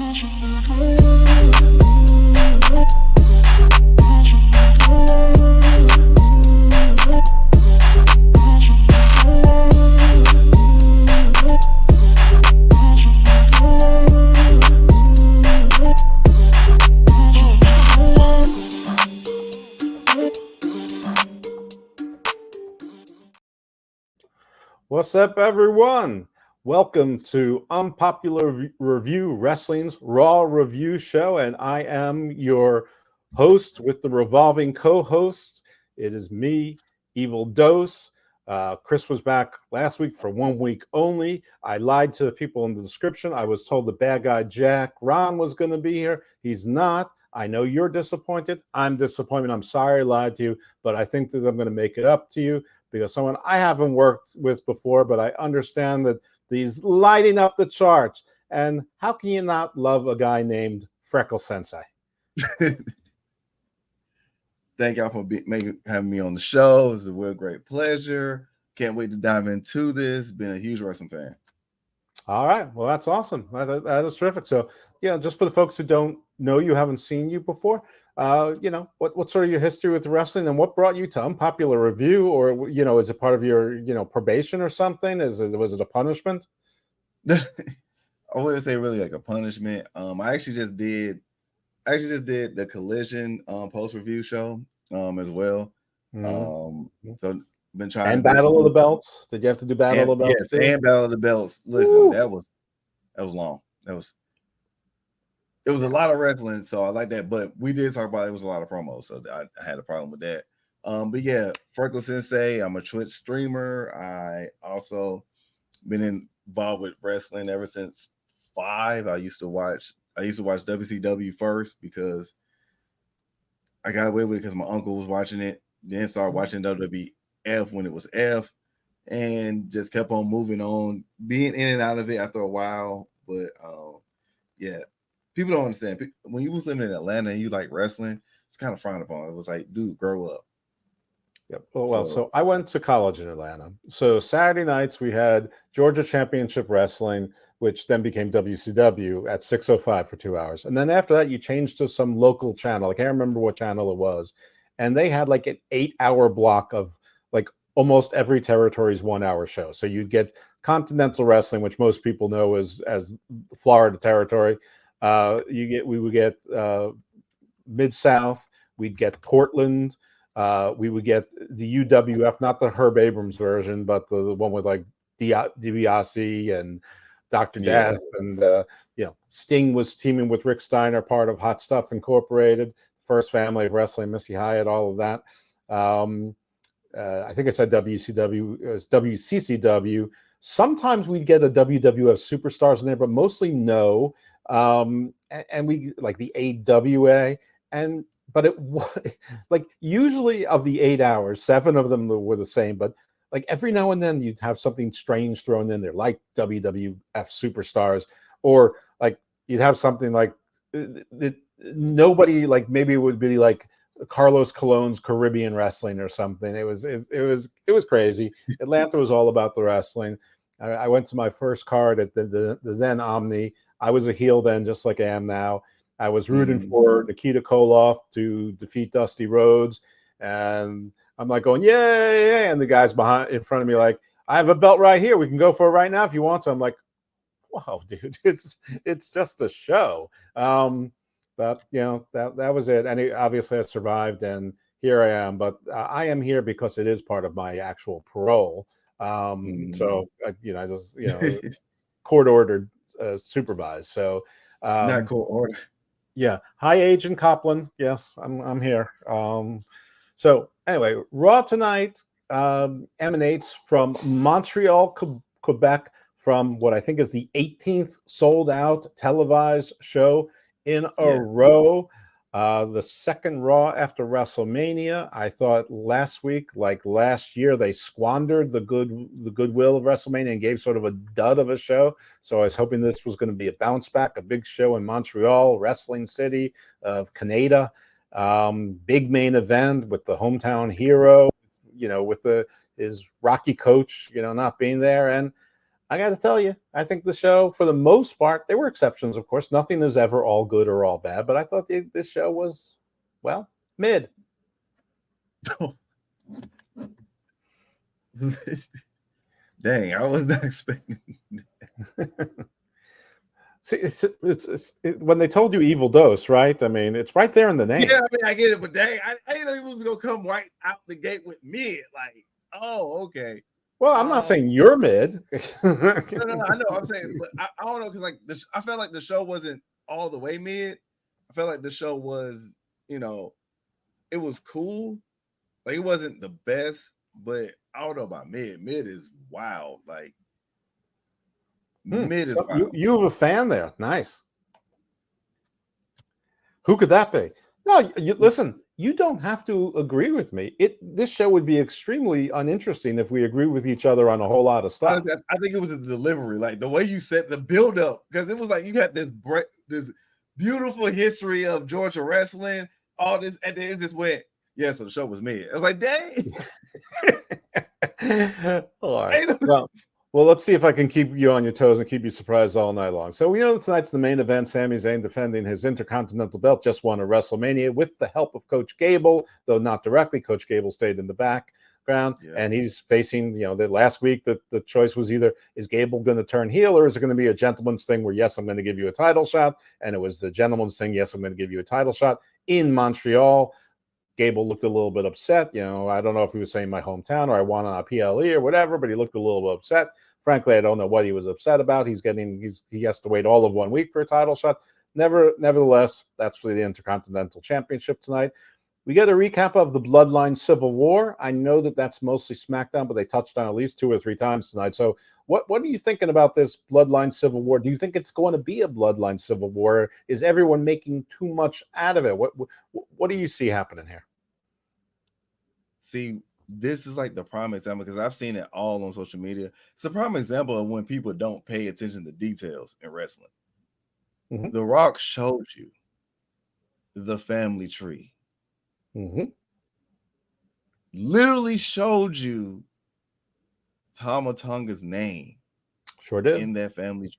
What's up, everyone? Welcome to Unpopular Review Wrestling's Raw Review Show, and I am your host with the revolving co-hosts. It is me, Evil Dose. Chris was back last week for 1 week only. I lied to the people in the description. I was told the bad guy Jack Ron was going to be here. He's not. I know you're disappointed. I'm disappointed. I'm sorry I lied to you, but I think that I'm going to make it up to you, because someone I haven't worked with before, but I understand that he's lighting up the charts. And how can you not love a guy named Freckle Sensei? Thank y'all for having me on the show. It's a real great pleasure. Can't wait to dive into this. Been a huge wrestling fan. All right. Well, that's awesome. That is terrific. So, yeah, just for the folks who don't know you, haven't seen you before, what's sort of your history with wrestling, and what brought you to Unpopular Review? Or, is it part of your, probation or something? Was it a punishment? I wouldn't say really like a punishment. I actually just did the Collision post review show as well. Mm-hmm. So been trying. And Battle of the Belts. Did you have to do Battle of the Belts too? And Battle of the Belts. Listen, Woo! that was long. It was a lot of wrestling, so I like that. But we did talk about it was a lot of promos, so I had a problem with that. But yeah, Freckle Sensei. I'm a Twitch streamer. I also been involved with wrestling ever since 5. I used to watch WCW first because I got away with it because my uncle was watching it. Then started watching WWF when it was F, and just kept on moving on, being in and out of it after a while. But yeah, people don't understand. When you was living in Atlanta and you like wrestling, it's kind of frowned upon. It was like, dude, grow up. Yep. So I went to college in Atlanta. So Saturday nights we had Georgia Championship Wrestling, which then became WCW at 6:05 for 2 hours. And then after that, you changed to some local channel. I can't remember what channel it was. And they had like an 8-hour block of like almost every territory's 1-hour show. So you'd get Continental Wrestling, which most people know as Florida territory. We would get Mid-South. We'd get Portland. We would get the UWF, not the Herb Abrams version, but the one with like DiBiase and Dr. Death. And, Sting was teaming with Rick Steiner, part of Hot Stuff Incorporated, First Family of Wrestling, Missy Hyatt, all of that. I think I said WCW, it was WCCW. Sometimes we'd get a WWF Superstars in there, but mostly no. And we like the AWA. But it was like usually of the 8 hours, 7 of them were the same. But like every now and then you'd have something strange thrown in there, like WWF Superstars, or like you'd have something like nobody, like maybe it would be like Carlos Colon's Caribbean Wrestling or something. It was crazy. Atlanta was all about the wrestling. I went to my first card at the then Omni. I was a heel then, just like I am now. I was rooting for Nikita Koloff to defeat Dusty Rhodes, and I'm like going, yay! And the guys in front of me like, I have a belt right here. We can go for it right now if you want to. I'm like, whoa, dude, it's just a show. But that was it. And obviously I survived, and here I am. But I am here because it is part of my actual parole. So I just court ordered, supervised. So not court order. Yeah. Hi, Agent Copland. Yes, I'm here. So anyway, Raw tonight emanates from Montreal, Quebec, from what I think is the 18th sold out televised show in a row. The second Raw after WrestleMania. I thought last week, like last year, they squandered the goodwill of WrestleMania and gave sort of a dud of a show. So I was hoping this was going to be a bounce back, a big show in Montreal, Wrestling City of Canada. Big main event with the hometown hero, with his Rocky coach, not being there. And I got to tell you, I think the show, for the most part, there were exceptions, of course. Nothing is ever all good or all bad, but I thought this show was, well, mid. Dang, I was not expecting that. See, when they told you evil dose, right? I mean, it's right there in the name. Yeah, I mean, I get it, but dang, I didn't know he was gonna come right out the gate with mid. Like, oh, okay. Well, I'm not saying you're mid. No, I know. I'm saying, but I don't know, because like I felt like the show wasn't all the way mid. I felt like the show was, it was cool. Like, it wasn't the best, but I don't know about mid. Mid is wild. Like, mid is wild. You have a fan there. Nice. Who could that be? No, listen. You don't have to agree with me. This show would be extremely uninteresting if we agree with each other on a whole lot of stuff. I think it was a delivery, like the way you set the build up, because it was like you had this beautiful history of Georgia wrestling, all this, and then it just went, yeah. So the show was mid. I was like, dang. All right. Well, let's see if I can keep you on your toes and keep you surprised all night long. So we know tonight's the main event. Sami Zayn defending his Intercontinental belt, just won a WrestleMania with the help of Coach Gable, though not directly. Coach Gable stayed in the background, and he's facing, the last week the choice was either, is Gable going to turn heel, or is it going to be a gentleman's thing where, yes, I'm going to give you a title shot? And it was the gentleman's thing, yes, I'm going to give you a title shot in Montreal. Gable looked a little bit upset. I don't know if he was saying my hometown or I won on a PLE or whatever, but he looked a little bit upset. Frankly, I don't know what he was upset about. He has to wait all of 1 week for a title shot. Nevertheless, that's for the Intercontinental Championship tonight. We get a recap of the Bloodline Civil War. I know that's mostly SmackDown, but they touched on at least 2 or 3 times tonight. So what are you thinking about this Bloodline Civil War? Do you think it's going to be a Bloodline Civil War? Is everyone making too much out of it? What do you see happening here? See, this is like the prime example, because I've seen it all on social media. It's a prime example of when people don't pay attention to details in wrestling. Mm-hmm. The Rock showed you the family tree. Mm-hmm. Literally showed you Tama Tonga's name. Sure did. In that family tree.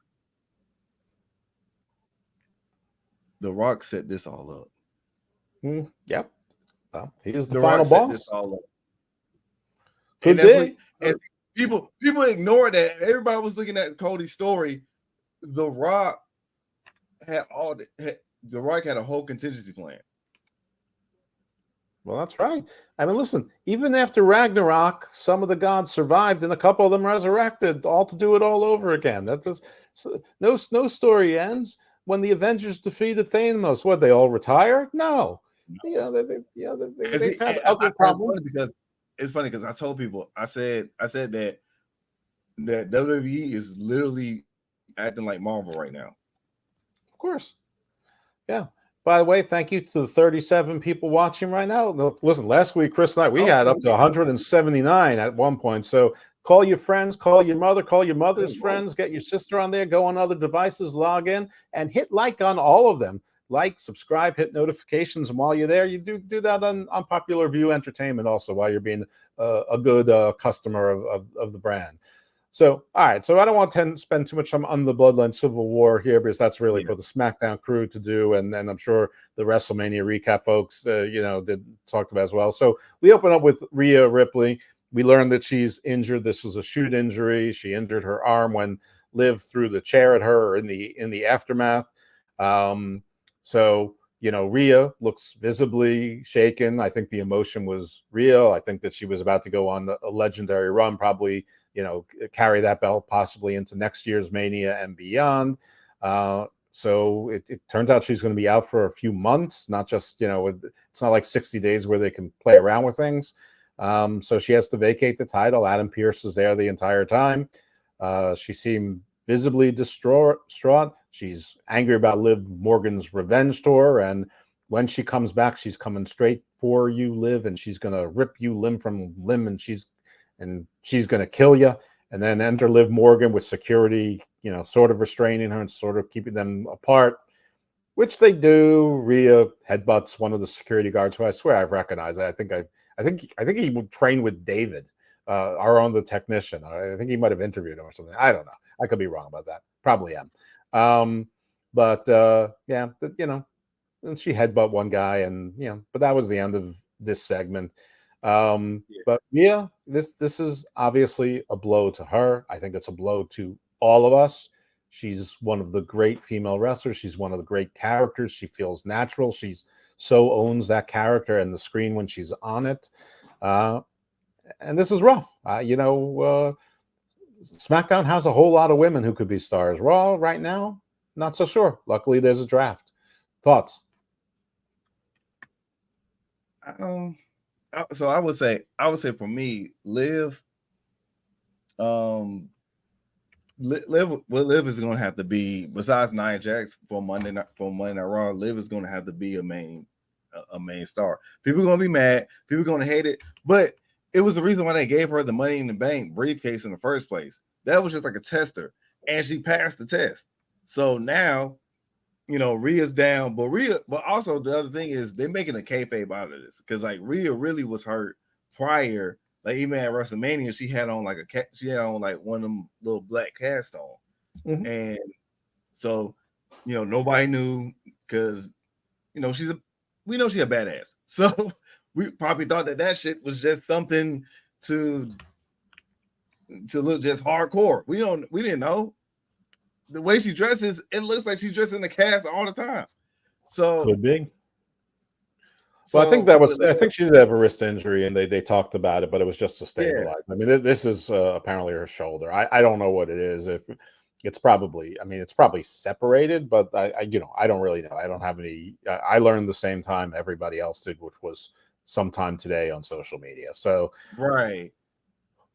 The Rock set this all up. Yep. Well, he is the final boss. This all up. And that's and people ignore that. Everybody was looking at Cody's story. The Rock had The Rock had a whole contingency plan. Well, that's right. I mean, listen, even after Ragnarok, some of the gods survived and a couple of them resurrected, all to do it all over again. That's just, no story ends when the Avengers defeated Thanos. What, they all retired? No. They have other problems. Because it's funny, because I told people, I said that WWE is literally acting like Marvel right now. Of course. Yeah. By the way, thank you to the 37 people watching right now. Listen, last week, Chris and I, we had up to 179 at one point. So call your friends, call your mother, call your mother's friends, get your sister on there, go on other devices, log in, and hit like on all of them. Like, subscribe, hit notifications, and while you're there, you do that on Popular View Entertainment also, while you're being a good customer of the brand. So, all right. So I don't want to spend too much time on the Bloodline Civil War here, because that's really for the SmackDown crew to do, and I'm sure the WrestleMania recap folks, did talk about as well. So we open up with Rhea Ripley. We learn that she's injured. This was a shoot injury. She injured her arm when Liv threw the chair at her in the aftermath. So, Rhea looks visibly shaken. I think the emotion was real. I think that she was about to go on a legendary run, probably, carry that belt possibly into next year's Mania and beyond. So it turns out she's going to be out for a few months, not just, it's not like 60 days where they can play around with things. So she has to vacate the title. Adam Pearce is there the entire time. She seemed visibly distraught. She's angry about Liv Morgan's revenge tour, and when she comes back, she's coming straight for you, Liv, and she's gonna rip you limb from limb, and she's gonna kill you. And then enter Liv Morgan with security, sort of restraining her and sort of keeping them apart, which they do. Rhea headbutts one of the security guards, who I swear I've recognized. I think he would train with David, our own the technician. I think he might have interviewed him or something. I don't know. I could be wrong about that. Probably am. But yeah, and she headbutt one guy, and but that was the end of this segment. But yeah, this is obviously a blow to her. I think it's a blow to all of us. She's one of the great female wrestlers. She's one of the great characters. She feels natural. She's so owns that character and the screen when she's on it. And this is rough. SmackDown has a whole lot of women who could be stars. Raw right now, not so sure. Luckily, there's a draft. Thoughts? So I would say for me, Liv is going to have to be, besides Nia Jax for Monday Night Raw. Liv is going to have to be a main star. People are going to be mad. People are going to hate it, but it was the reason why they gave her the Money in the Bank briefcase in the first place. That was just like a tester, and she passed the test. So now, Rhea's down, but also the other thing is they're making a kayfabe out of this, because like Rhea really was hurt prior. Like even at WrestleMania, she had on like one of them little black cast on, and so nobody knew, because we know she's a badass. So we probably thought that shit was just something to look just hardcore. We didn't know. The way she dresses, it looks like she's dressing the cast all the time. So could be. Well, I think she did have a wrist injury, and they talked about it, but it was just to stabilize. Yeah. I mean, this is apparently her shoulder. I don't know what it is. If it's probably separated, but I don't really know. I don't have any. I learned the same time everybody else did, which was sometime today on social media. So right.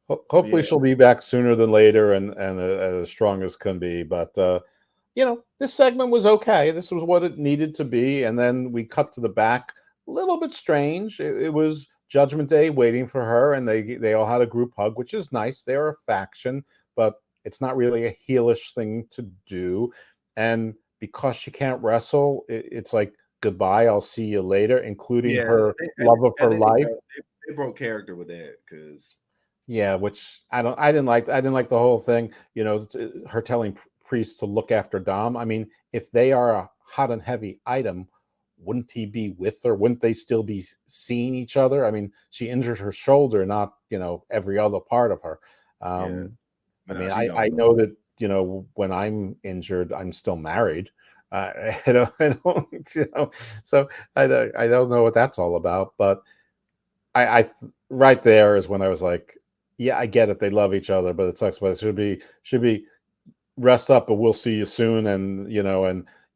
Hopefully she'll be back sooner than later, and as strong as can be. But this segment was okay. This was what it needed to be, and then we cut to the back. A little bit strange. It was Judgment Day waiting for her, and they all had a group hug, which is nice. They're a faction, but it's not really a heelish thing to do. And because she can't wrestle, it's like goodbye. I'll see you later, including her love of her life. They broke character with that, because. Yeah, which I didn't like the whole thing. Her telling Priest to look after Dom. I mean, if they are a hot and heavy item, wouldn't he be with her? Wouldn't they still be seeing each other? I mean, she injured her shoulder, not every other part of her. I mean, I know that when I'm injured, I'm still married. I don't so I don't know what that's all about. But I right there is when I was like, yeah, I get it. They love each other, but it sucks. But it should be rest up, but we'll see you soon. And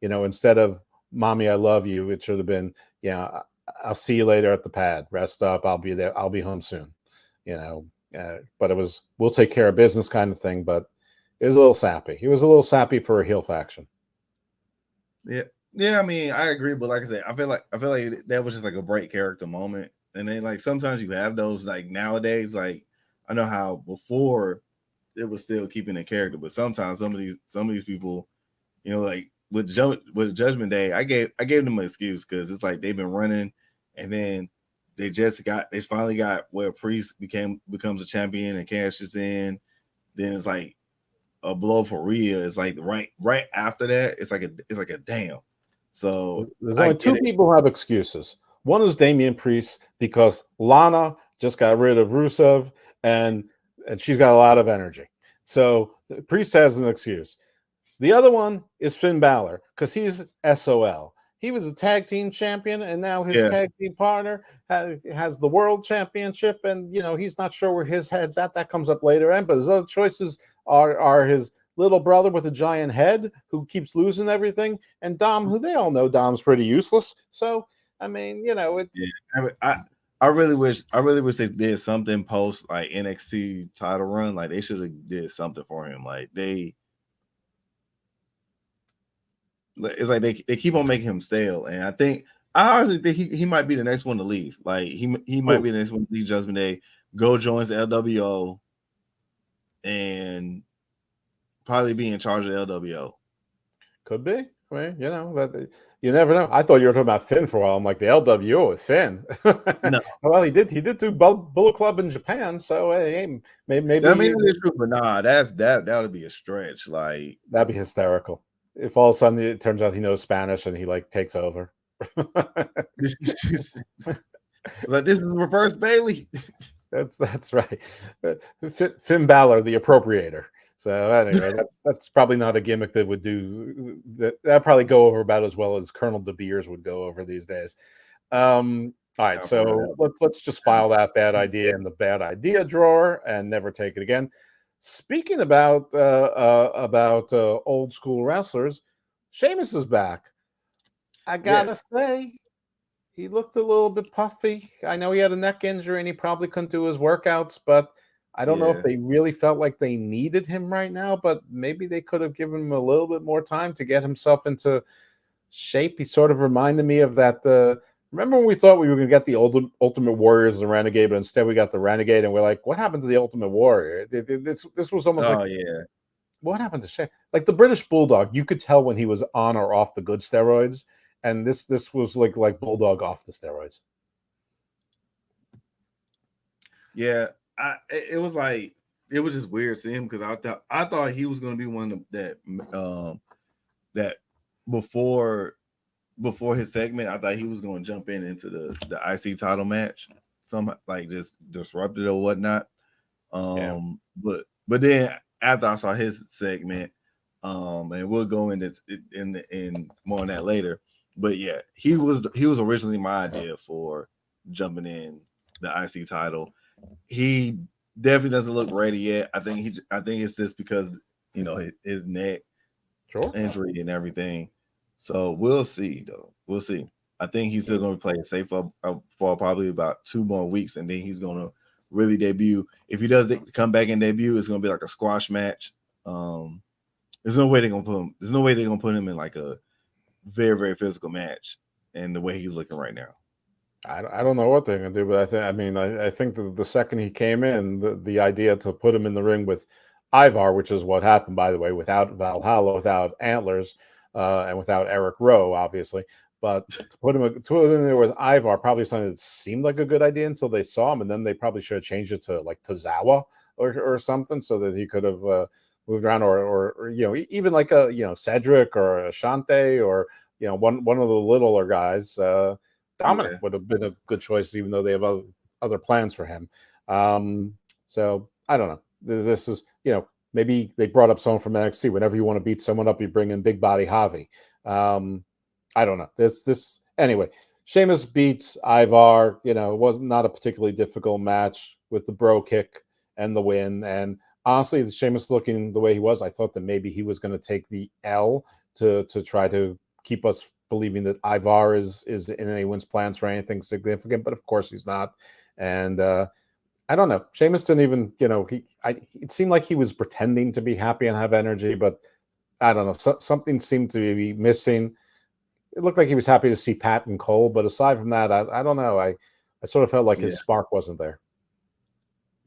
instead of mommy, I love you, it should have been, I'll see you later at the pad. Rest up. I'll be there. I'll be home soon. But it was, we'll take care of business kind of thing. But it was a little sappy. He was a little sappy for a heel faction. Yeah. I mean, I agree, but like I said, I feel like that was just like a break character moment. And then like sometimes you have those, like nowadays, like I know how before it was still keeping a character, but sometimes some of these people, like with Judgment Day, I gave them an excuse, because it's like they've been running, and then they finally got where Priest becomes a champion and cashes in. Then it's like a blow for Rhea. It's like right after that, it's like a damn. So there's only two people who have excuses. One is Damian Priest, because Lana just got rid of Rusev, and she's got a lot of energy. So Priest has an excuse. The other one is Finn Balor, because he's SOL. He was a tag team champion, and now his tag team partner has the world championship, and he's not sure where his head's at. That comes up later on. But his other choices are his little brother with a giant head who keeps losing everything, and Dom, who they all know Dom's pretty useless. So I mean, it's. Yeah. I really wish they did something post like NXT title run. Like they should have did something for him. Like it's like they keep on making him stale, and I honestly think he might be the next one to leave. Like he might be the next one to leave Judgment Day, go joins the LWO, and probably be in charge of the LWO. Could be. I mean, that you never know. I thought you were talking about Finn for a while. I'm like the LWO with Finn. No, Well, he did do Bullet Club in Japan, so hey, maybe I mean that is true, but nah, that would be a stretch. Like that'd be hysterical. If all of a sudden it turns out he knows Spanish and he like takes over. this is like this is reverse Bailey. That's right. Finn Balor, the appropriator. So anyway, that's probably not a gimmick that would do that probably go over about as well as Colonel De Beers would go over these days. All right, so let's just file that bad idea in the bad idea drawer and never take it again. Speaking about old school wrestlers, Sheamus is back. I gotta say, he looked a little bit puffy. I know he had a neck injury and he probably couldn't do his workouts, but I don't know if they really felt like they needed him right now, but maybe they could have given him a little bit more time to get himself into shape. He sort of reminded me of that. Remember when we thought we were going to get the Ultimate Warrior as the Renegade, but instead we got the Renegade, and we're like, what happened to the Ultimate Warrior? This was almost what happened to Shane? Like the British Bulldog, you could tell when he was on or off the good steroids, and this was like Bulldog off the steroids. Yeah, it was just weird seeing him because I thought he was going to be one of that before his segment, I thought he was going to jump into the IC title match, some like just disrupted or whatnot. But then after I saw his segment, and we'll go in more on that later. But yeah, he was originally my idea for jumping in the IC title. He definitely doesn't look ready yet. I think it's just because his neck injury and everything. So we'll see though. We'll see. I think he's still going to be playing safe for probably about 2 more weeks, and then he's going to really debut. If he does come back and debut, it's going to be like a squash match. There's no way they're going to put him. There's no way they're going to put him in like a very, very physical match. And the way he's looking right now, I don't know what they're going to do, but I think the second he came in, the idea to put him in the ring with Ivar, which is what happened, by the way, without Valhalla, without Antlers, and without Eric Rowe, obviously. But to put him in there with Ivar, probably something that seemed like a good idea until they saw him, and then they probably should have changed it to like Tozawa or something, so that he could have moved around, or even like a Cedric or a Shante, or one of the littler guys. Dominic would have been a good choice, even though they have other plans for him. So I don't know. This is maybe they brought up someone from NXT. Whenever you want to beat someone up, you bring in Big Body Javi. I don't know. This anyway. Sheamus beats Ivar. It was not a particularly difficult match with the bro kick and the win. And honestly, Sheamus looking the way he was, I thought that maybe he was going to take the L to try to keep us believing that Ivar is in anyone's plans for anything significant. But of course he's not. And I don't know. Sheamus didn't even, it seemed like he was pretending to be happy and have energy, but I don't know. Something seemed to be missing. It looked like he was happy to see Pat and Cole, but aside from that, I don't know. I sort of felt like his spark wasn't there.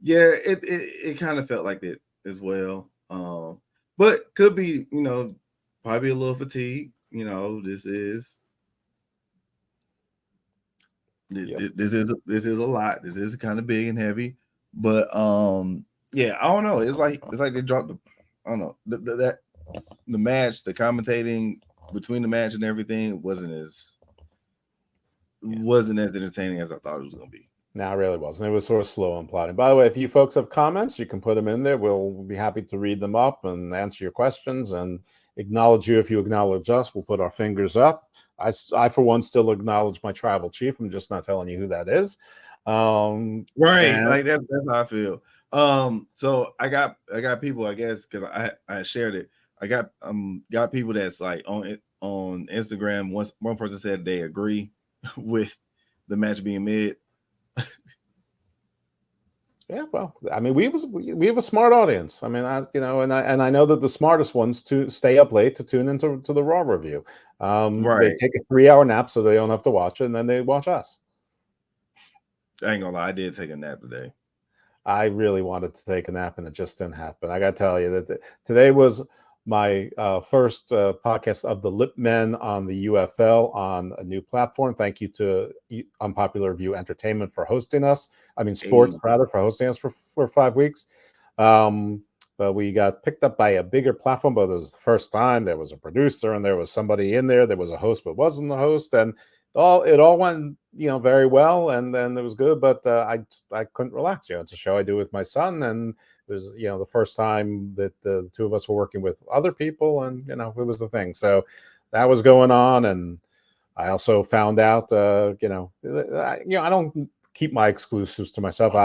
Yeah, it kind of felt like it as well. But could be, probably a little fatigue. This is a lot. This is kind of big and heavy. But yeah, I don't know. It's like they dropped I don't know. The match, the commentating between the match and everything wasn't as entertaining as I thought it was going to be. No, it really wasn't. It was sort of slow and plodding. By the way, if you folks have comments, you can put them in there. We'll be happy to read them up and answer your questions and acknowledge you if you acknowledge us. We'll put our fingers up. I for one, still acknowledge my tribal chief. I'm just not telling you who that is. Right. Like that's how I feel. So I got people, I guess, because I shared it. I got people that's like on Instagram. One person said they agree with the match being mid. Yeah, well, I mean, we have a smart audience. I mean, and I know that the smartest ones to stay up late to tune into the Raw review. Right. They take a 3-hour nap so they don't have to watch it, and then they watch us. I ain't gonna lie, I did take a nap today. I really wanted to take a nap, and it just didn't happen. I got to tell you that today was my first podcast of the Lippman on the UFL on a new platform. Thank you to Unpopular View Entertainment for hosting us. I mean, sports rather, for hosting us for 5 weeks. But we got picked up by a bigger platform, but it was the first time. There was a producer and there was somebody in there. There was a host, but wasn't the host, and it all went very well, and then it was good. But I couldn't relax. It's a show I do with my son, and it was the first time that the two of us were working with other people, and it was the thing. So that was going on, and I also found out I don't keep my exclusives to myself.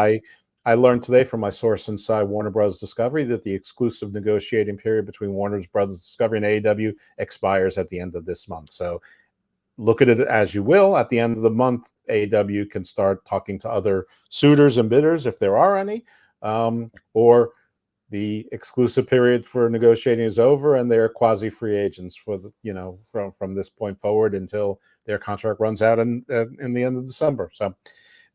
I learned today from my source inside Warner Bros. Discovery that the exclusive negotiating period between Warner Bros. Discovery and AEW expires at the end of this month. So look at it as you will. At the end of the month, AEW can start talking to other suitors and bidders, if there are any, or the exclusive period for negotiating is over and they're quasi free agents for from this point forward until their contract runs out in the end of December. So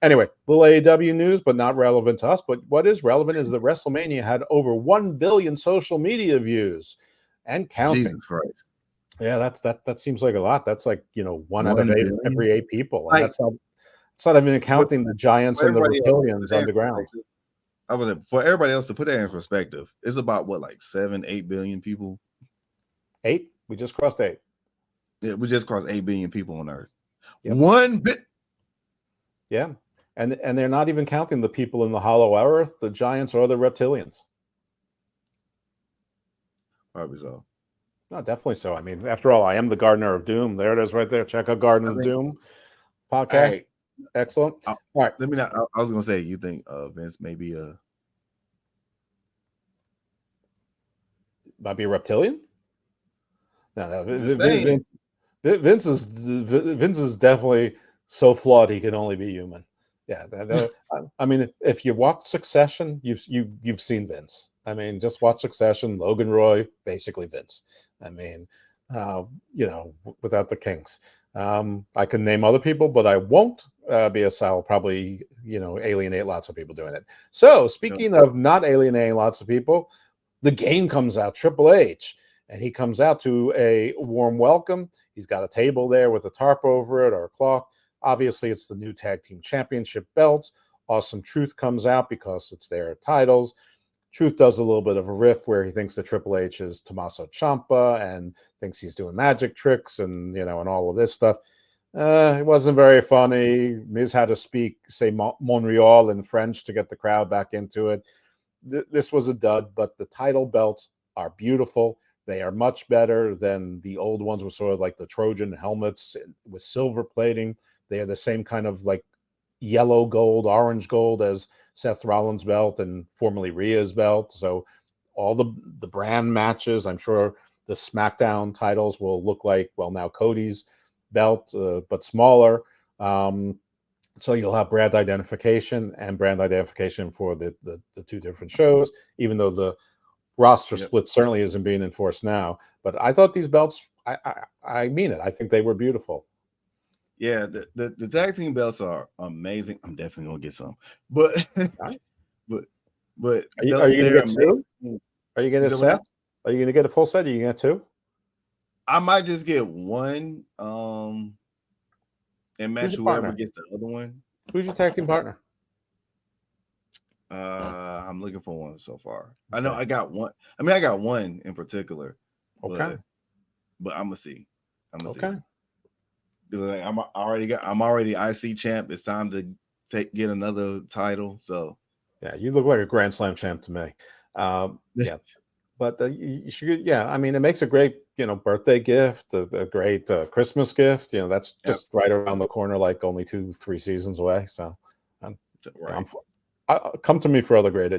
anyway, little AEW news, but not relevant to us. But what is relevant is that WrestleMania had over 1 billion social media views and counting. Jesus Christ. Yeah, that seems like a lot. That's like 1 out of every 8 people. And Like, that's not even counting the giants and the reptilians underground. I was for everybody else to put that in perspective. It's about what, like 7-8 billion people. 8? We just crossed 8. Yeah, we just crossed 8 billion people on Earth. Yep. 1 bit. Yeah, and they're not even counting the people in the Hollow Earth, the giants, or the reptilians. Probably so. No, definitely so. I mean, after all, I am the Gardener of Doom. There it is, right there. Check out Garden of Doom podcast. Right. Excellent. All right. Let me not. I was gonna say, you think Vince maybe might be a reptilian? No. Vince is definitely so flawed he can only be human. Yeah. I mean, if you watch Succession, you've seen Vince. I mean, just watch Succession. Logan Roy, basically Vince. I mean, without the kinks. I can name other people, but I won't, because I'll probably, alienate lots of people doing it. So speaking of not alienating lots of people, the game comes out, Triple H, and he comes out to a warm welcome. He's got a table there with a tarp over it or a cloth. Obviously, it's the new Tag Team Championship belts. Awesome Truth comes out because it's their titles. Truth does a little bit of a riff where he thinks that Triple H is Tommaso Ciampa and thinks he's doing magic tricks and, and all of this stuff. It wasn't very funny. Miz had to say Montreal in French to get the crowd back into it. This was a dud, but the title belts are beautiful. They are much better than the old ones with sort of like the Trojan helmets with silver plating. They are the same kind of like yellow gold, orange gold as Seth Rollins' belt and formerly Rhea's belt. So all the brand matches, I'm sure the SmackDown titles will look like, well, now Cody's belt, but smaller. So you'll have brand identification for the two different shows, even though the roster split certainly isn't being enforced now. But I thought these belts, I mean it, I think they were beautiful. Yeah, the tag team belts are amazing. I'm definitely gonna get some, but right. but are you gonna get 2? Are you gonna set? Are you gonna get a full set? Are you gonna get 2? I might just get 1. And match whoever gets the other one. Who's your tag team partner? I'm looking for one so far. I know I got one. I mean, I got one in particular. Okay, but I'm gonna see. Okay. Like, I'm already IC champ. It's time to get another title. So yeah, you look like a Grand Slam champ to me. Yeah, but you should. Yeah, I mean, it makes a great birthday gift, a great Christmas gift. That's just right around the corner, like only 2-3 seasons away. So, come to me for other great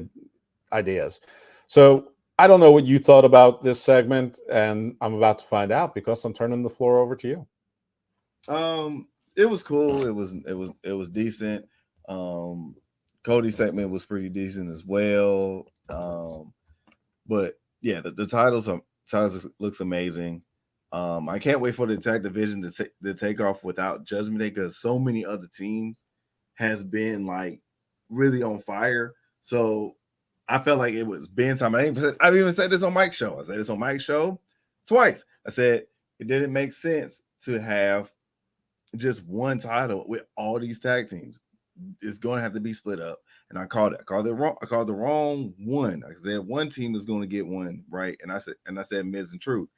ideas. So I don't know what you thought about this segment, and I'm about to find out because I'm turning the floor over to you. It was cool. It was decent. Cody's segment was pretty decent as well. But yeah, the titles looks amazing. I can't wait for the tag division to take off without Judgment Day, because so many other teams has been like really on fire. So I felt like it was Ben time. I even said this on Mike's show. I said this on Mike's show twice. I said it didn't make sense to have just one title with all these tag teams. It's going to have to be split up. And I called it. I called the wrong one. I said one team is going to get one, right? And I said Miz and Truth.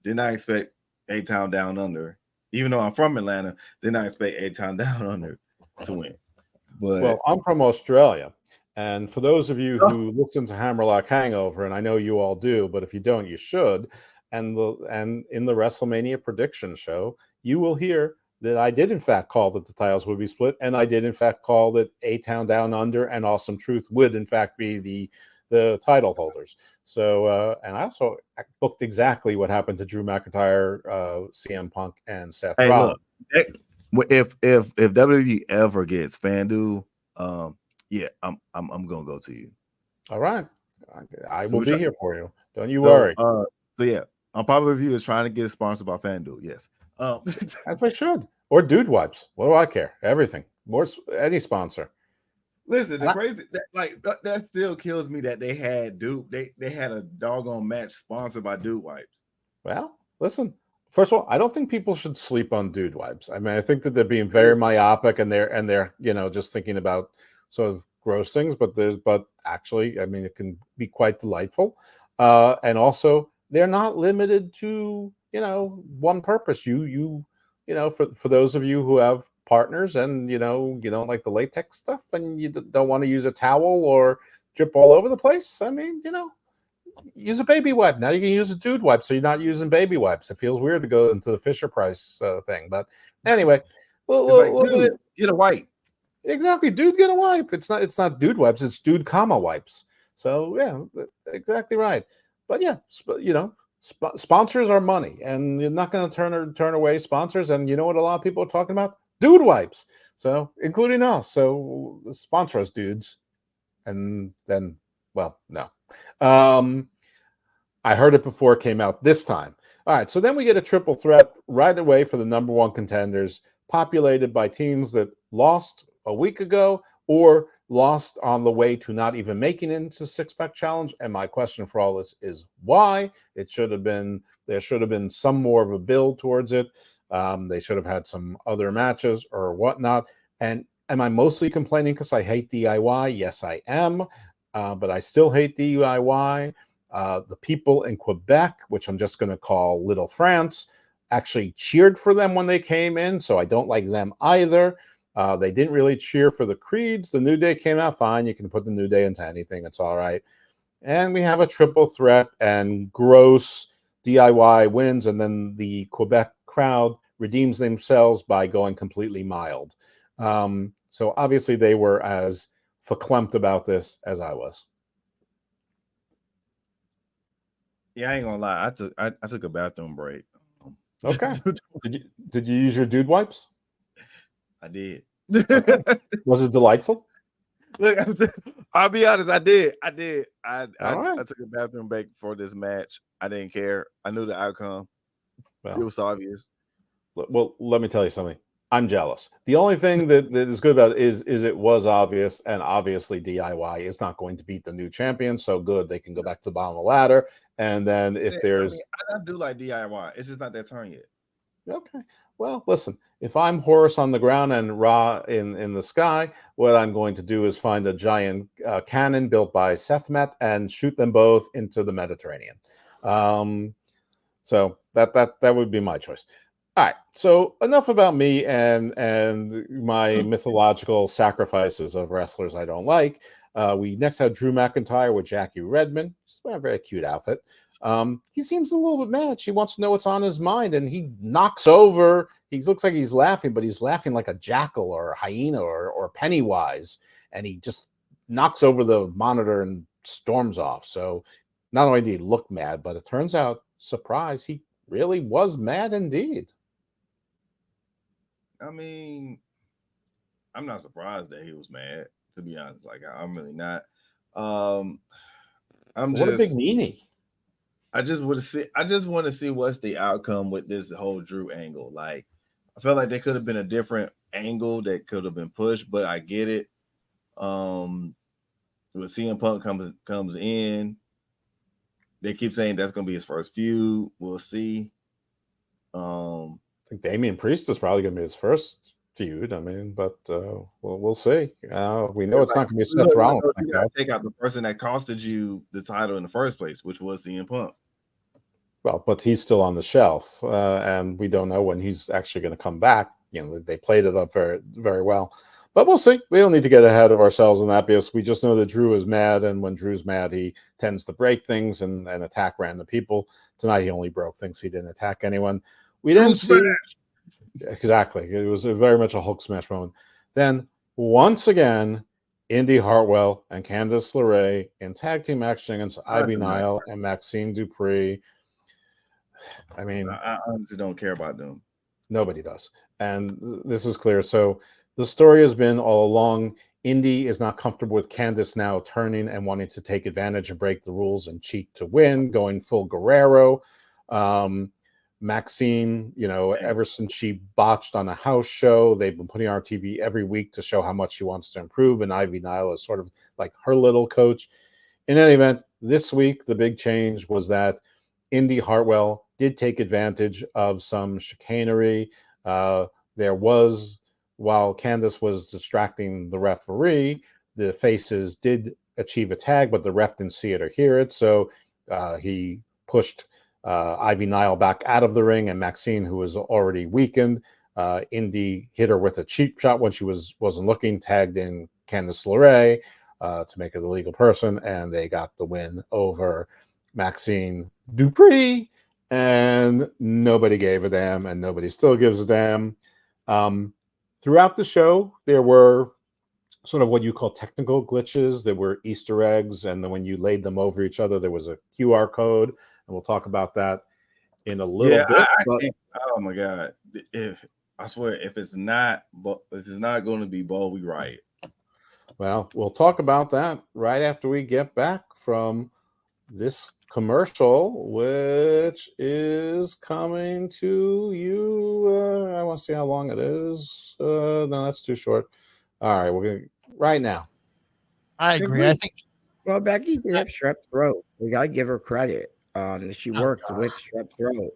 Did not expect A-Town Down Under. Even though I'm from Atlanta, did not expect A-Town Down Under to win. But well, I'm from Australia. And for those of you who listen to Hammerlock Hangover, and I know you all do, but if you don't, you should. And in the WrestleMania prediction show, you will hear that I did in fact call that the titles would be split, and I did in fact call that A-Town Down Under and Awesome Truth would in fact be the title holders. So, and I also booked exactly what happened to Drew McIntyre, CM Punk, and Seth Rollins. Look, if WWE ever gets FanDuel, yeah, I'm gonna go to you. All right, I will be here for you. Don't you worry. So yeah, Unpopular Review is trying to get sponsored by FanDuel. Yes, as they should. Or Dude Wipes. What do I care? Everything. More any sponsor. Listen, the crazy that still kills me that they had they had a doggone match sponsored by Dude Wipes. Well, listen. First of all, I don't think people should sleep on Dude Wipes. I mean, I think that they're being very myopic and they're just thinking about sort of gross things, but actually, I mean, it can be quite delightful. And also, they're not limited to one purpose. For those of you who have partners and you don't like the latex stuff and you don't want to use a towel or drip all over the place, I mean, use a baby wipe. Now you can use a Dude Wipe, so you're not using baby wipes. It feels weird to go into the Fisher Price thing, but anyway, dude, get a wipe. Exactly, dude, get a wipe. It's not Dude Wipes, it's Dude, wipes. So yeah, exactly right. But yeah, sponsors are money, and you're not going to turn away sponsors. And you know what a lot of people are talking about? Dude Wipes. So including us. So sponsor us, dudes. And then, well, no. I heard it before it came out this time. All right, so then we get a triple threat right away for the number one contenders, populated by teams that lost a week ago or lost on the way to not even making it into six-pack challenge. And my question for all this is why? There should have been some more of a build towards it. They should have had some other matches or whatnot. And am I mostly complaining because I hate DIY? Yes, I am. But I still hate DIY. The people in Quebec, which I'm just going to call Little France, actually cheered for them when they came in, so I don't like them either. They didn't really cheer for the Creeds. The New Day came out fine. You can put the New Day into anything. It's all right. And we have a triple threat, and gross DIY wins, and then the Quebec crowd redeems themselves by going completely mild. So obviously they were as verklempt about this as I was. Yeah, I ain't gonna lie. I took a bathroom break. Okay. Did you use your Dude Wipes? I did. Okay. Was it delightful? Look, I'll be honest. I did. I took a bathroom break for this match. I didn't care. I knew the outcome. Well, it was obvious. Well, let me tell you something. I'm jealous. The only thing that is good about it is it was obvious, and obviously DIY is not going to beat the new champion. So good, they can go back to the bottom of the ladder. And then if there's, I do like DIY. It's just not that turn yet. Okay. Well, listen, if I'm Horus on the ground and Ra in the sky, what I'm going to do is find a giant cannon built by Sekhmet and shoot them both into the Mediterranean. So that would be my choice. All right. So enough about me and my mythological sacrifices of wrestlers I don't like. We next have Drew McIntyre with Jackie Redmond. She's wearing a very cute outfit. He seems a little bit mad. She wants to know what's on his mind, and he knocks over. He looks like he's laughing, but he's laughing like a jackal or a hyena or Pennywise, and he just knocks over the monitor and storms off. So not only did he look mad, but it turns out, surprise, he really was mad indeed. I mean, I'm not surprised that he was mad, to be honest. Like, I'm really not. What a big meanie. I just want to see what's the outcome with this whole Drew angle. Like, I felt like there could have been a different angle that could have been pushed, but I get it. when CM Punk comes in, they keep saying that's going to be his first feud. We'll see. I think Damian Priest is probably going to be his first feud. I mean, but we'll see. We know it's not going to be Seth Rollins. You got to take out the person that costed you the title in the first place, which was CM Punk. Well, but he's still on the shelf, and we don't know when he's actually going to come back. You know, they played it up very, very well. But we'll see. We don't need to get ahead of ourselves on that because we just know that Drew is mad, and when Drew's mad, he tends to break things and attack random people. Tonight, he only broke things. He didn't attack anyone. We didn't see exactly. It was very much a Hulk smash moment. Then once again, Indy Hartwell and Candice LeRae in tag team action against Ivy Nile and Maxine Dupree. I mean, I honestly don't care about them. Nobody does, and this is clear. So the story has been all along. Indy is not comfortable with Candice now turning and wanting to take advantage and break the rules and cheat to win, going full Guerrero. Maxine, ever since she botched on a house show, they've been putting her on TV every week to show how much she wants to improve. And Ivy Nile is sort of like her little coach. In any event, this week, the big change was that Indy Hartwell did take advantage of some chicanery. There was, while Candice was distracting the referee, the faces did achieve a tag, but the ref didn't see it or hear it. So he pushed Ivy Nile back out of the ring, and Maxine, who was already weakened, Indy hit her with a cheap shot when she wasn't looking, tagged in Candice LeRae to make it a legal person, and they got the win over Maxine Dupree, and nobody gave a damn, and nobody still gives a damn. Throughout the show, there were sort of what you call technical glitches. There were Easter eggs, and then when you laid them over each other, there was a QR code, and we'll talk about that in a little bit. Oh my God! I swear, if it's not going to be Bo, we right. Well, we'll talk about that right after we get back from this commercial, which is coming to you. I want to see how long it is. No, that's too short. All right, we're going right now. I agree. I think. Well, Becky did have strep throat. We gotta give her credit. She worked with strep throat.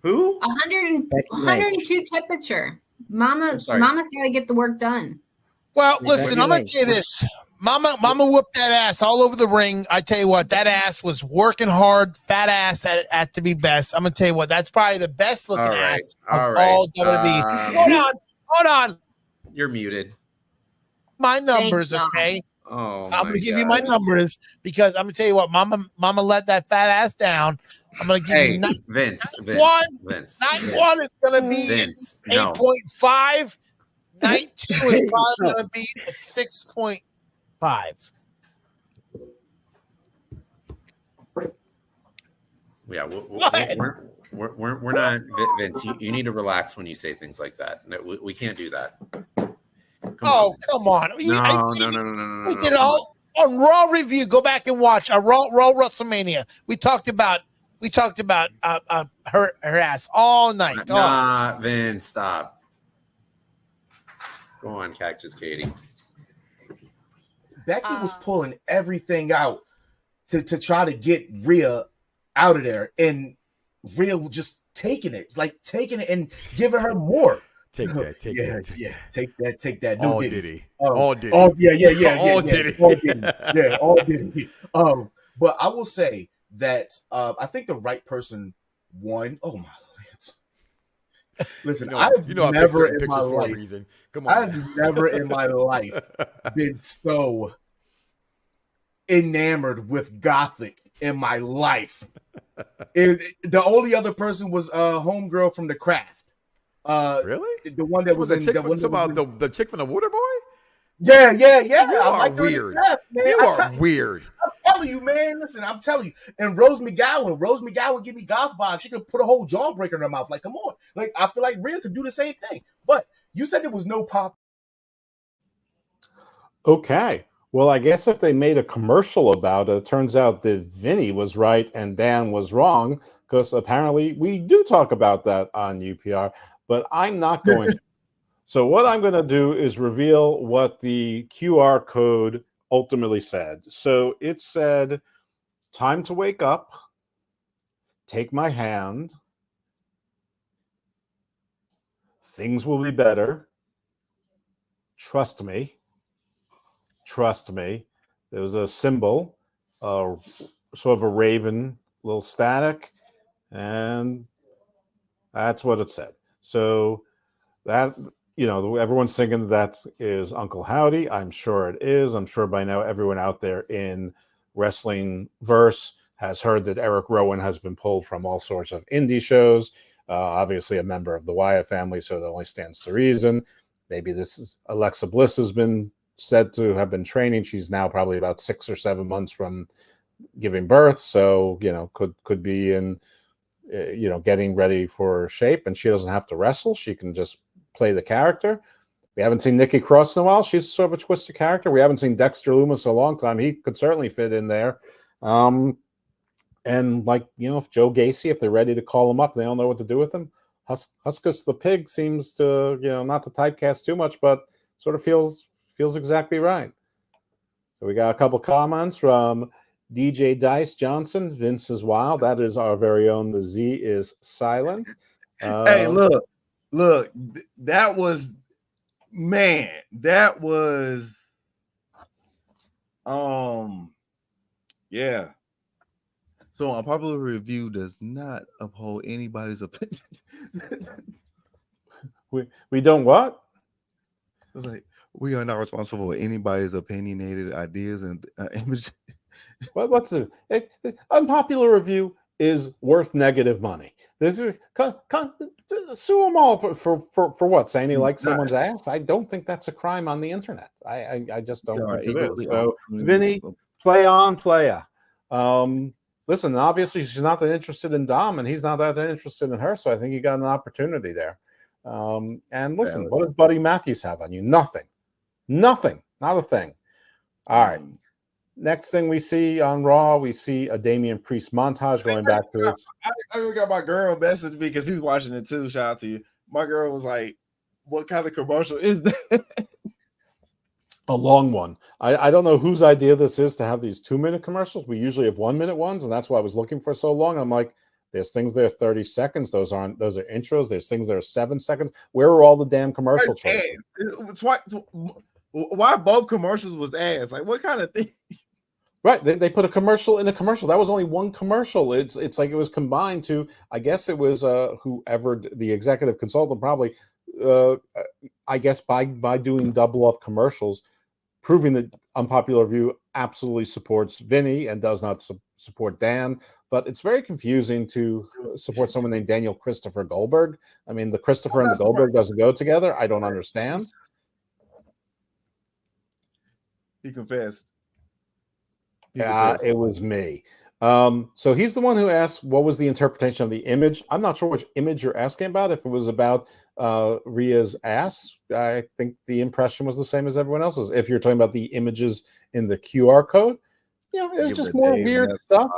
Who? 102 temperature. Mama's got to get the work done. Well, listen, I'm gonna tell you this. Mama whooped that ass all over the ring. I tell you what, that ass was working hard, fat ass at to be best. I'm gonna tell you what, that's probably the best looking ass of all WWE. Hold on. You're muted. My numbers, okay? Oh, I'm gonna give you my numbers because I'm gonna tell you what, Mama let that fat ass down. I'm gonna give you Vince. Night one is gonna be 8.5. Night 2 is probably gonna be a 6.5. Yeah, we're not, Vince. You need to relax when you say things like that. No, we can't do that. Come on. No. We did all on Raw review. Go back and watch our Raw Wrestlemania. We talked about her ass all night. Nah, Vince, stop. Go on, Cactus Katie. Becky was pulling everything out to try to get Rhea out of there, and Rhea was just taking it and giving her more. Take that. Take that. No All Diddy. All Diddy. All Diddy. All Diddy. But I will say that I think the right person won. Oh my Lance. Listen, I've never in my life. Come on. I've never in my life been so enamored with Gothic in my life. The only other person was homegirl from The Craft. Really? The one that was in the chick from the Water Boy? Yeah. You I are weird. Craft, man. You are weird. I'm telling you, man. Listen, I'm telling you. And Rose McGowan give me goth vibes. She could put a whole jawbreaker in her mouth. Like, come on. Like, I feel like Rhea could do the same thing. But you said there was no pop. Okay. Well, I guess if they made a commercial about it, it turns out that Vinny was right and Dan was wrong, because apparently we do talk about that on UPR, but I'm not going to. So what I'm going to do is reveal what the QR code ultimately said. So it said, "Time to wake up. Take my hand. Things will be better. Trust me. Trust me." There was a symbol, sort of a raven, little static, and that's what it said. So that, everyone's thinking that is Uncle Howdy. I'm sure it is. I'm sure by now everyone out there in wrestling verse has heard that Eric Rowan has been pulled from all sorts of indie shows. Obviously a member of the Wyatt family, so that only stands to reason. Maybe this is Alexa Bliss has been said to have been training. She's now probably about 6 or 7 months from giving birth, so could be in getting ready for shape, and she doesn't have to wrestle. She can just play the character. We haven't seen Nikki Cross in a while. She's sort of a twisted character. We haven't seen Dexter Loomis in a long time. He could certainly fit in there. And if Joe Gacy, if they're ready to call him up, they don't know what to do with him. Huskus the Pig seems to, not to typecast too much, but sort of feels exactly right. So we got a couple comments from DJ Dice Johnson. Vince is wild. That is our very own. The Z is silent. Hey, look, that was, yeah. So unpopular review does not uphold anybody's opinion. we don't what? It's like, we are not responsible for anybody's opinionated ideas and images. What's the unpopular review is worth negative money. This is sue them all for what? Saying he likes someone's ass? I don't think that's a crime on the internet. I just don't think it is. So Vinny, play on, playa. Listen, obviously she's not that interested in Dom, and he's not that interested in her. So I think you got an opportunity there. And listen, what does Buddy Matthews have on you? Nothing, not a thing. All right. Next thing we see on Raw, we see a Damian Priest montage going back to it. I got my girl messaged me because she's watching it too. Shout out to you. My girl was like, "What kind of commercial is that?" A long one. I don't know whose idea this is to have these 2-minute commercials. We usually have 1-minute ones, and that's why I was looking for so long. I'm like, there's things that are 30 seconds. Those are intros. There's things that are 7 seconds. Where are all the damn commercial choices? Why both commercials was ass? Like, what kind of thing? Right, they put a commercial in a commercial. That was only one commercial. It's like it was combined to, I guess it was whoever the executive consultant probably, I guess by doing double up commercials, proving that Unpopular Review absolutely supports Vinny and does not support Dan. But it's very confusing to support someone named Daniel Christopher Goldberg. I mean, the Christopher and the Goldberg doesn't go together. I don't understand. He confessed. Yeah, it was me. So he's the one who asked, what was the interpretation of the image? I'm not sure which image you're asking about. If it was about Rhea's ass, I think the impression was the same as everyone else's. If you're talking about the images in the QR code, it was just more weird stuff.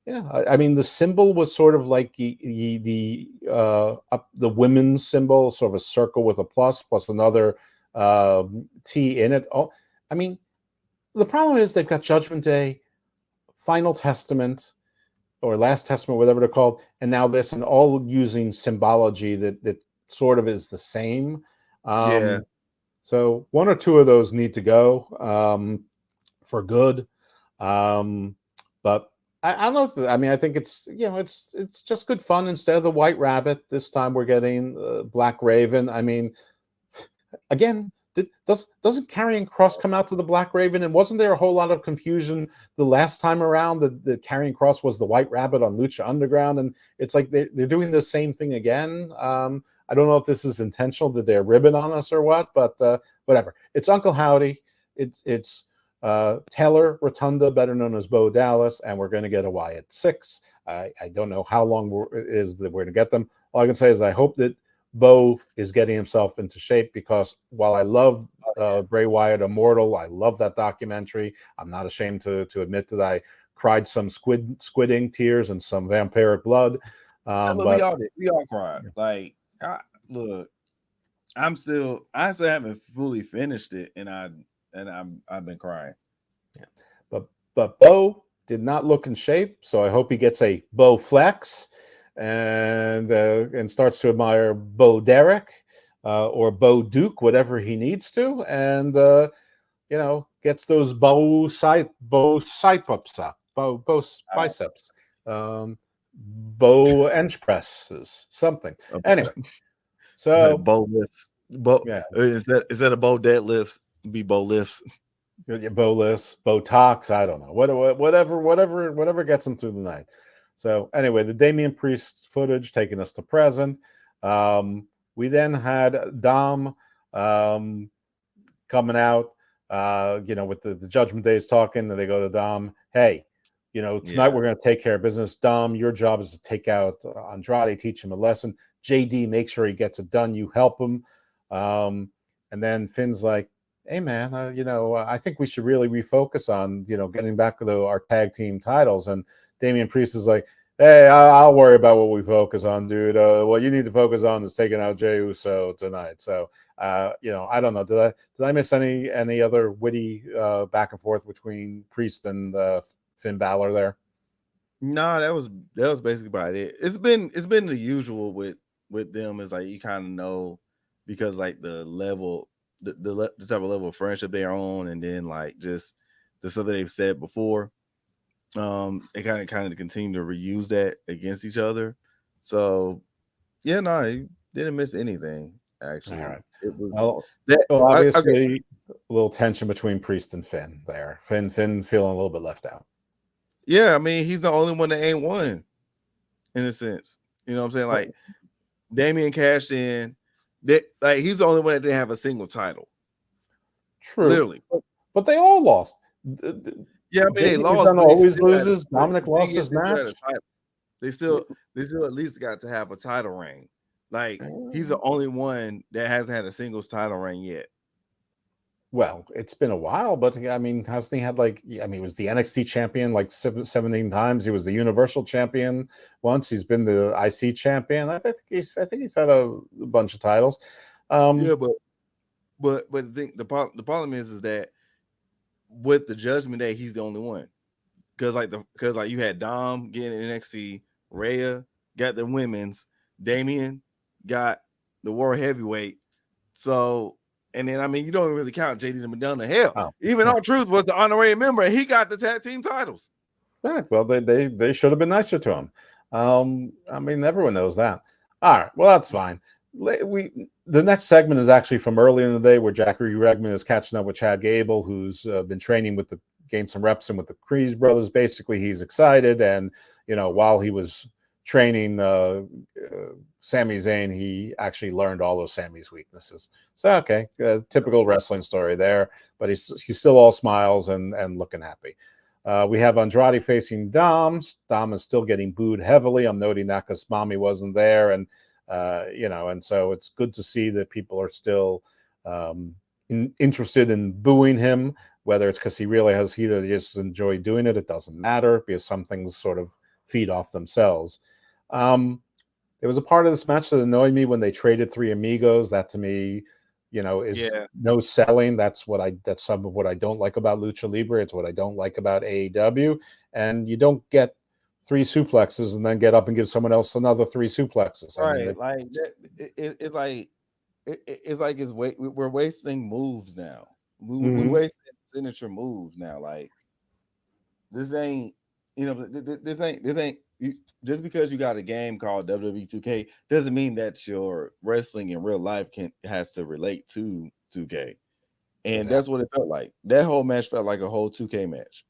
Yeah, I mean, the symbol was sort of like the women's symbol, sort of a circle with a plus another T in it. Oh, I mean, the problem is they've got Judgment Day, Final Testament, or Last Testament, whatever they're called, and now this, and all using symbology that sort of is the same. So 1 or 2 of those need to go for good. But I don't know. I mean, I think it's it's just good fun. Instead of the White Rabbit, this time we're getting Black Raven. I mean, again, doesn't Karrion Kross come out to the Black Raven? And wasn't there a whole lot of confusion the last time around that Karrion Kross was the White Rabbit on Lucha Underground? And it's like they're doing the same thing again. I don't know if this is intentional, that they're ribbing on us or what, but whatever. It's Uncle Howdy. It's Taylor Rotunda, better known as Bo Dallas, and we're going to get a Wyatt 6. I don't know how long it is that we're going to get them. All I can say is I hope that Bo is getting himself into shape, because while I love Bray Wyatt Immortal, I love that documentary. I'm not ashamed to admit that I cried some squidding tears and some vampiric blood. But we all cried. Like, look, I still haven't fully finished it, and and I've been crying. Yeah, but Bo did not look in shape, so I hope he gets a Bo flex and starts to admire Bo Derek or Bo Duke, whatever he needs to, and gets those Bo biceps up, Bo biceps, Bo bench presses, something. Anyway, so Bo lifts. Bo, yeah, instead of Bo deadlifts, be Bo lifts. Bo lifts, Botox, I don't know, whatever gets him through the night. So anyway, the Damian Priest footage taking us to present. We then had Dom coming out, with the Judgment Days talking, and they go to Dom, hey, tonight we're going to take care of business. Dom, your job is to take out Andrade, teach him a lesson. JD, make sure he gets it done. You help him. And then Finn's like, hey, man, I think we should really refocus on, getting back to our tag team titles. And Damian Priest is like, hey, I'll worry about what we focus on, dude. What you need to focus on is taking out Jey Uso tonight. So, I don't know. Did I miss any other witty back and forth between Priest and Finn Balor there? No, that was basically about it. It's been the usual with them. Is like you kind of know because like the level, the type of level of friendship they're on, and then like just the stuff that they've said before. They kind of continue to reuse that against each other. So yeah, no, you didn't miss anything. Actually, all right. It was obviously a little tension between Priest and Finn there. Finn feeling a little bit left out. Yeah, I mean, he's the only one that ain't won, in a sense. You know what I'm saying? Like, Damian cashed in. Like, he's the only one that didn't have a single title. True. Literally. But they all lost. Yeah, I mean, they lost. Always loses. Dominic lost his match. They still at least got to have a title reign. Like, he's the only one that hasn't had a singles title reign yet. Well, it's been a while, but I mean, hasn't he had he was the NXT champion like 17 times. He was the Universal champion once. He's been the IC champion. I think he's had a bunch of titles. Yeah, but the problem is that with the Judgment Day, he's the only one. Because you had Dom getting NXT, Rhea got the women's, Damian got the World Heavyweight. So. And then, I mean, you don't really count JD the Madonna. Hell, even R-Truth was the honorary member, and he got the tag team titles. Yeah, well, they should have been nicer to him. I mean, everyone knows that. All right, well, that's fine. The next segment is actually from earlier in the day where Jackie Redmond is catching up with Chad Gable, who's been training gained some reps in with the Creed brothers. Basically, he's excited, and while he was training Sami Zayn, he actually learned all of Sami's weaknesses. So, okay, typical wrestling story there, but he's still all smiles and looking happy. We have Andrade facing Dom. Dom is still getting booed heavily. I'm noting that because Mommy wasn't there, and and so it's good to see that people are still interested in booing him, whether it's because he just enjoyed doing it. It doesn't matter because some things sort of feed off themselves. There was a part of this match that annoyed me when they traded Three Amigos. That to me, is no selling. That's some of what I don't like about Lucha Libre. It's what I don't like about AEW. And you don't get 3 suplexes and then get up and give someone else another 3 suplexes. Right, we're wasting moves now. We're wasting signature moves now. Like this ain't, this ain't. Just because you got a game called WWE 2K doesn't mean that your wrestling in real life has to relate to 2K. And that's what it felt like. That whole match felt like a whole 2K match.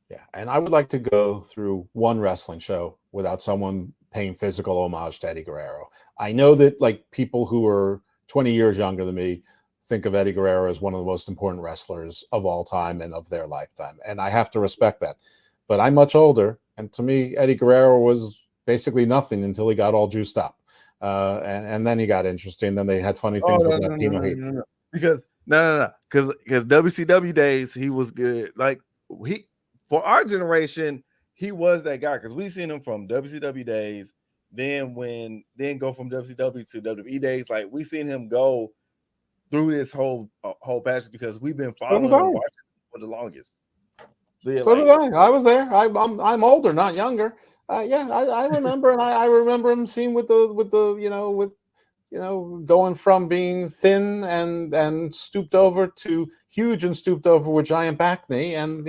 Yeah, and I would like to go through one wrestling show without someone paying physical homage to Eddie Guerrero. I know that people who are 20 years younger than me think of Eddie Guerrero as one of the most important wrestlers of all time and of their lifetime, and I have to respect that. But I'm much older, and to me, Eddie Guerrero was basically nothing until he got all juiced up, and then he got interesting. Then they had funny things with Latino Heat. Because WCW days he was good. Like for our generation, he was that guy because we seen him from WCW days. Then go from WCW to WWE days. Like we seen him go through this whole patch because we've been So following did I. and watching for the longest. So did I. I was there. I'm older, not younger. Yeah, I remember, and I remember him seeing with the going from being thin and stooped over to huge and stooped over with giant back knee, and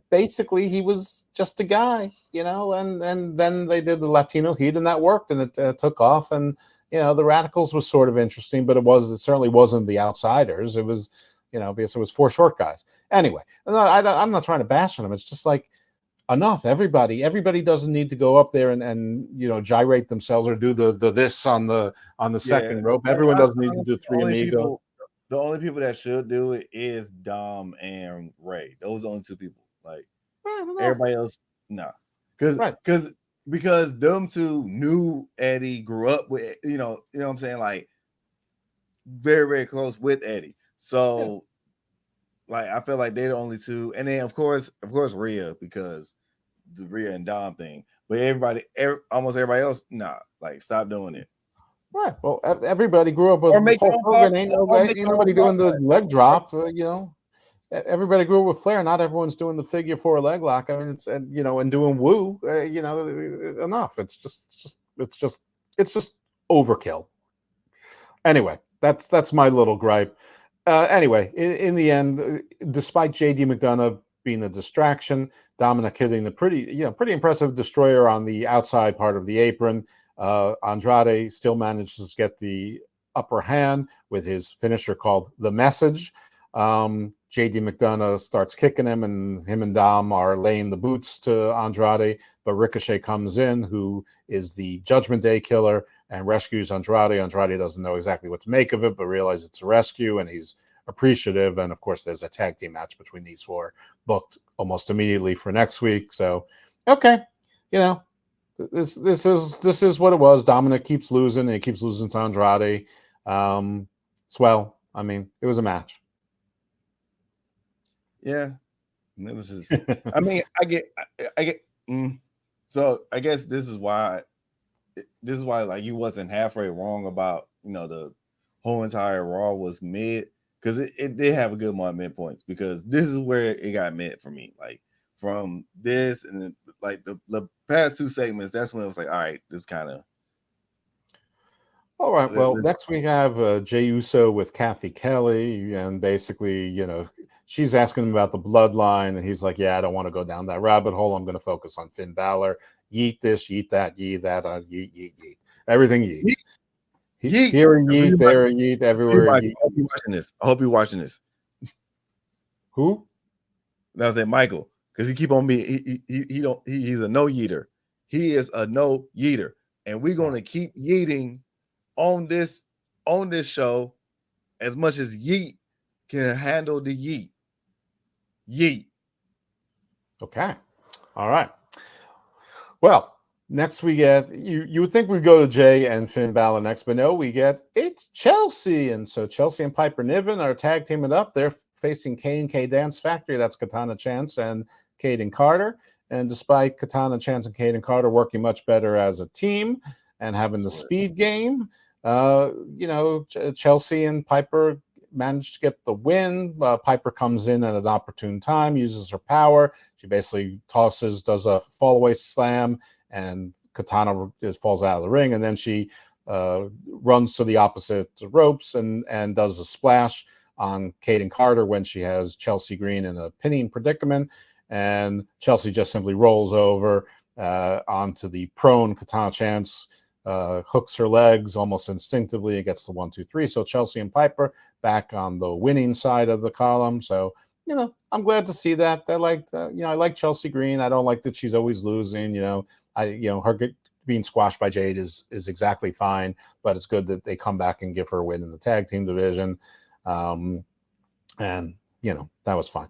basically he was just a guy, and then they did the Latino heat, and that worked, and it took off, and the Radicals was sort of interesting, but it certainly wasn't the Outsiders. It was, because it was 4 short guys. Anyway, I'm not trying to bash on them. It's just like, enough. Everybody doesn't need to go up there and gyrate themselves or do the this on the second rope. Everyone doesn't need to do 3 amigo. The only people that should do it is Dom and Ray. Those are the only 2 people. Like everybody else, nah. Because them 2 knew Eddie, grew up with, you know what I'm saying, like very, very close with Eddie. So like I feel like they're the only 2, and then of course Rhea, because the Rhea and Dom thing. But almost everybody else, nah, like stop doing it. Right. Well, everybody grew up with ain't nobody doing the leg drop. Everybody grew up with Flair. Not everyone's doing the figure 4 leg lock. I mean, it's and doing woo. Enough. It's just overkill. Anyway, that's my little gripe. Anyway, in the end, despite JD McDonough being a distraction, Dominic hitting the pretty impressive destroyer on the outside part of the apron, Andrade still manages to get the upper hand with his finisher called The Message. JD McDonough starts kicking him, and him and Dom are laying the boots to Andrade, but Ricochet comes in, who is the Judgment Day killer, and rescues Andrade. Andrade doesn't know exactly what to make of it, but realizes it's a rescue, and he's appreciative. And of course, there's a tag team match between these 4 booked almost immediately for next week. So, okay, this is what it was. Dominic keeps losing, and he keeps losing to Andrade. Swell. I mean, it was a match. Yeah, it was just. I mean, I get. So I guess this is why like you wasn't halfway wrong about the whole entire Raw was mid, because it did have a good amount of mid points, because this is where it got mid for me. Like from this and then, like the past 2 segments, that's when it was like, all right, this kind of. All right. Well, next we have Jey Uso with Kathy Kelly, and basically, she's asking him about the bloodline, and he's like, "Yeah, I don't want to go down that rabbit hole. I'm going to focus on Finn Balor. Yeet this, yeet that, yeet that, yeet, yeet, yeet. Everything yeet. Yeet. Here a yeet, there a yeet, everywhere a yeet." I hope you're watching this. I hope you're watching this. Who? That was Michael, because he keep on being he's a no yeeter. He is a no yeeter, and we're going to keep yeeting on this show as much as Yeet can handle the yeet. Yeet. Okay. All right. Well, next we get you would think we'd go to Jay and Finn Balor next, but no, it's Chelsea. And so Chelsea and Piper Niven are tag teaming up. They're facing K&K Dance Factory. That's Katana Chance and Kaden Carter. And despite Katana Chance and Kaden Carter working much better as a team and having the speed game, Chelsea and Piper managed to get the win. Piper comes in at an opportune time, uses her power. She basically does a fallaway slam, and Katana just falls out of the ring. And then she runs to the opposite ropes and does a splash on Kaden Carter when she has Chelsea Green in a pinning predicament. And Chelsea just simply rolls over onto the prone. Katana Chance hooks her legs almost instinctively and gets the 1, 2, 3. So Chelsea and Piper back on the winning side of the column. So, I'm glad to see that. I like Chelsea Green. I don't like that she's always losing. Her being squashed by Jade is exactly fine, but it's good that they come back and give her a win in the tag team division. And that was fine.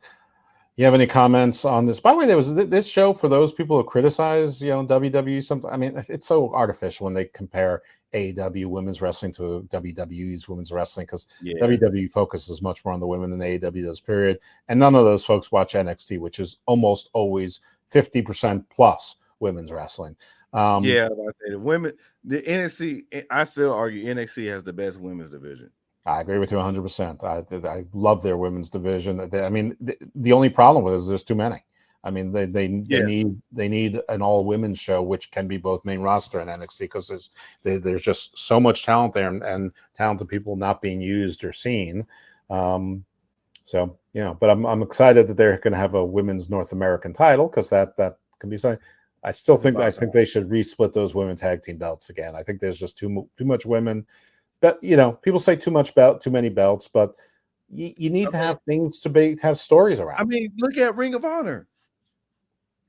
You have any comments on this? By the way, there was this show for those people who criticize, WWE. Something. I mean, it's so artificial when they compare AEW women's wrestling to WWE's women's wrestling, because WWE focuses much more on the women than AEW does. Period. And none of those folks watch NXT, which is almost always 50% plus women's wrestling. Yeah, I say the women, the NXT. I still argue NXT has the best women's division. I agree with you 100%. I love their women's division. I mean, the only problem with it is there's too many. I mean, they need an all women's show, which can be both main roster and NXT, because there's just so much talent there, and talented people not being used or seen. So but I'm excited that they're going to have a women's North American title, because that can be something. I think they should resplit those women tag team belts again. I think there's just too much women. But people say too many belts, but you need to have things to have stories around. I mean, look at Ring of Honor.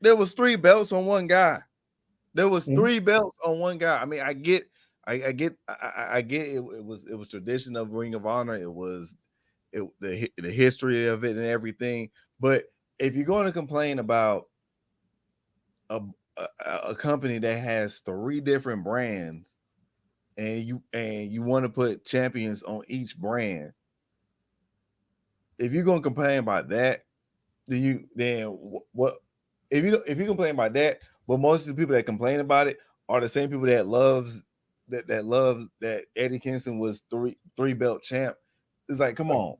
There was 3 belts on one guy. There was 3 belts on one guy. I mean, I get it. It was tradition of Ring of Honor. It was the history of it and everything. But if you're going to complain about a company that has 3 different brands, and you want to put champions on each brand, if you're going to complain about that, then what? If you complain about that, but most of the people that complain about it are the same people that loves that Eddie Kingston was 3 belt champ. It's like, come on.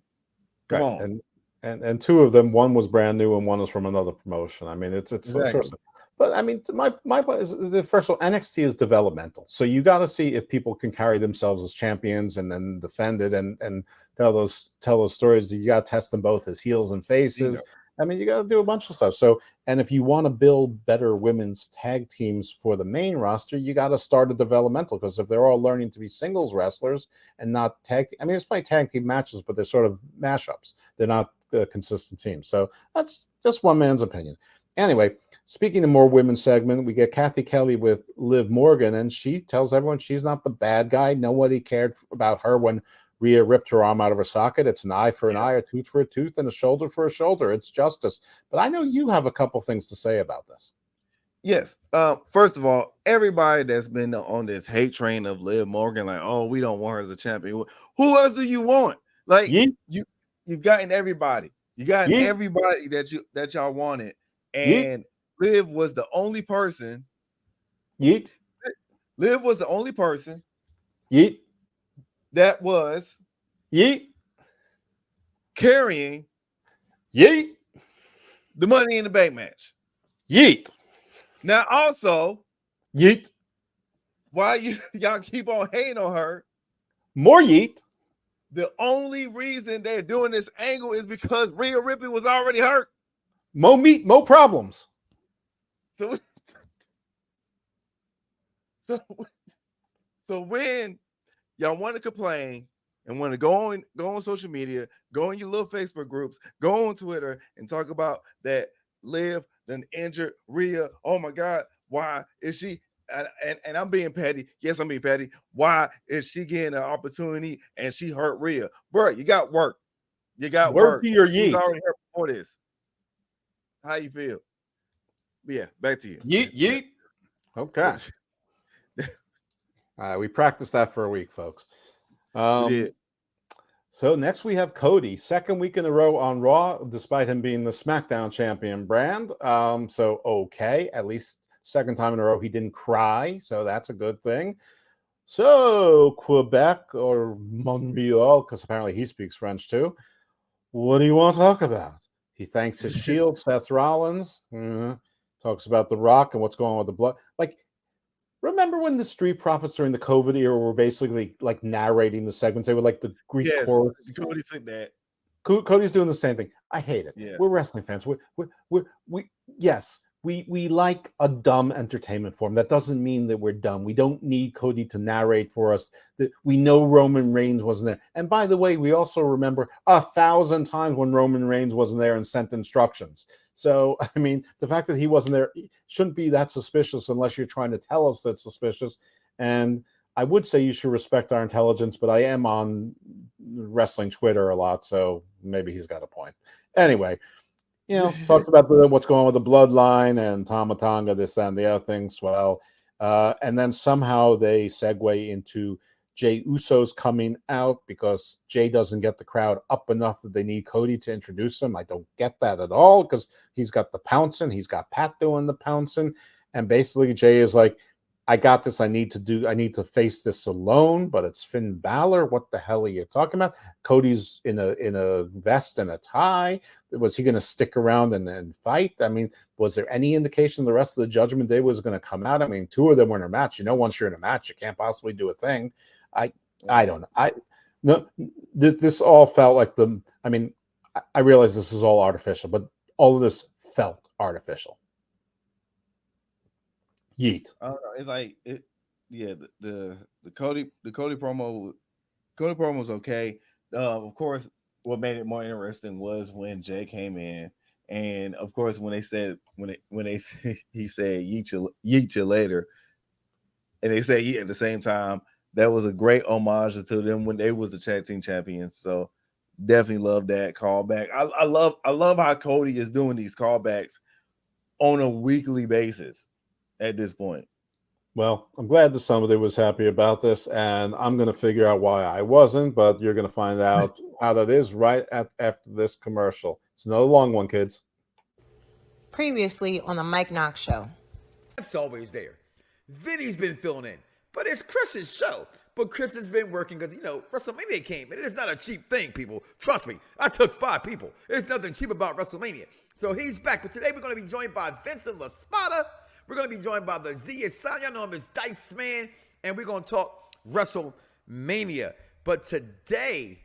And 2 of them, one was brand new and one was from another promotion. I mean, it's Exactly. but I mean, my point is, the first of all, NXT is developmental, so you got to see if people can carry themselves as champions and then defend it and tell those stories. You got to test them both as heels and faces. I mean, you got to do a bunch of stuff. So, and if you want to build better women's tag teams for the main roster, you got to start a developmental, because if they're all learning to be singles wrestlers and not tag, I mean, it's my tag team matches, but they're sort of mashups. They're not the consistent teams. So that's just one man's opinion. Anyway, speaking of more women's segment, we get Kathy Kelly with Liv Morgan, and she tells everyone she's not the bad guy. Nobody cared about her when Rhea ripped her arm out of her socket. It's an eye for an eye, a tooth for a tooth, and a shoulder for a shoulder. It's justice. But I know you have a couple things to say about this. Yes. First of all, everybody that's been on this hate train of Liv Morgan, like, oh, we don't want her as a champion. Who else do you want? Like, you've gotten everybody. You got everybody that y'all wanted, and Liv was the only person. Liv was the only person. That was carrying the Money in the Bank match. Now, also, why y'all keep on hating on her? More yeet. The only reason they're doing this angle is because Rhea Ripley was already hurt. Mo meat, mo problems. So when y'all want to complain and want to go on social media, go on your little Facebook groups, go on Twitter and talk about that Liv done injured Rhea. Oh my God, why is she? And I'm being petty. Yes, I'm being petty. Why is she getting an opportunity and she hurt Rhea? Bro, you got work. You got work. To your She's yeet. already hurt before this. How you feel? Yeah, back to you. Yeet. Okay. We practiced that for a week, folks. We did. So next we have Cody, second week in a row on Raw, despite him being the SmackDown champion brand. So okay, at least second time in a row he didn't cry, so that's a good thing. So Quebec or Montreal, because apparently he speaks French too. What do you want to talk about? He thanks his Shield, Seth Rollins. Talks about The Rock and what's going on with the blood. Like, remember when the Street Profits during the COVID era were basically like narrating the segments? They were like the Greek chorus. Cody said that. Cody's doing the same thing. I hate it. Yeah. We're wrestling fans. We like a dumb entertainment form. That doesn't mean that we're dumb. We don't need Cody to narrate for us. We know Roman Reigns wasn't there. And by the way, we also remember 1,000 times when Roman Reigns wasn't there and sent instructions. So, I mean, the fact that he wasn't there shouldn't be that suspicious unless you're trying to tell us that's suspicious. And I would say you should respect our intelligence, but I am on wrestling Twitter a lot, so maybe he's got a point. Anyway, talks about what's going on with the bloodline and Tama Tonga, this and the other thing. Swell. And then somehow they segue into Jey Uso's coming out because Jey doesn't get the crowd up enough that they need Cody to introduce him. I don't get that at all because he's got the pouncing. He's got Pat doing the pouncing. And basically Jay is like, I got this. I need to face this alone, but it's Finn Balor. What the hell are you talking about? Cody's in a vest and a tie. Was he going to stick around and fight? I mean, was there any indication the rest of the Judgment Day was going to come out? I mean, two of them were in a match. Once you're in a match, you can't possibly do a thing. I don't know. This all felt like I realize this is all artificial, but all of this felt artificial. Yeet. I don't know. It's like the Cody promo was okay. Of course, what made it more interesting was when Jay came in, and of course when he said he said yeet you later, and they said yeet at the same time. That was a great homage to them when they was the tag team champions. So definitely love that callback. I love how Cody is doing these callbacks on a weekly basis at this point. Well, I'm glad that somebody was happy about this, and I'm going to figure out why I wasn't, but you're going to find out how that is right after this commercial. It's another long one, kids. Previously on the Mike Knox Show. It's always there. Vinny's been filling in, but it's Chris's show. But Chris has been working because, WrestleMania came, and it is not a cheap thing, people. Trust me, I took 5 people. There's nothing cheap about WrestleMania. So he's back, but today we're going to be joined by Vincent LaSpada. We're going to be joined by the Z Asylum. Y'all know him as Dice Man. And we're going to talk WrestleMania. But today,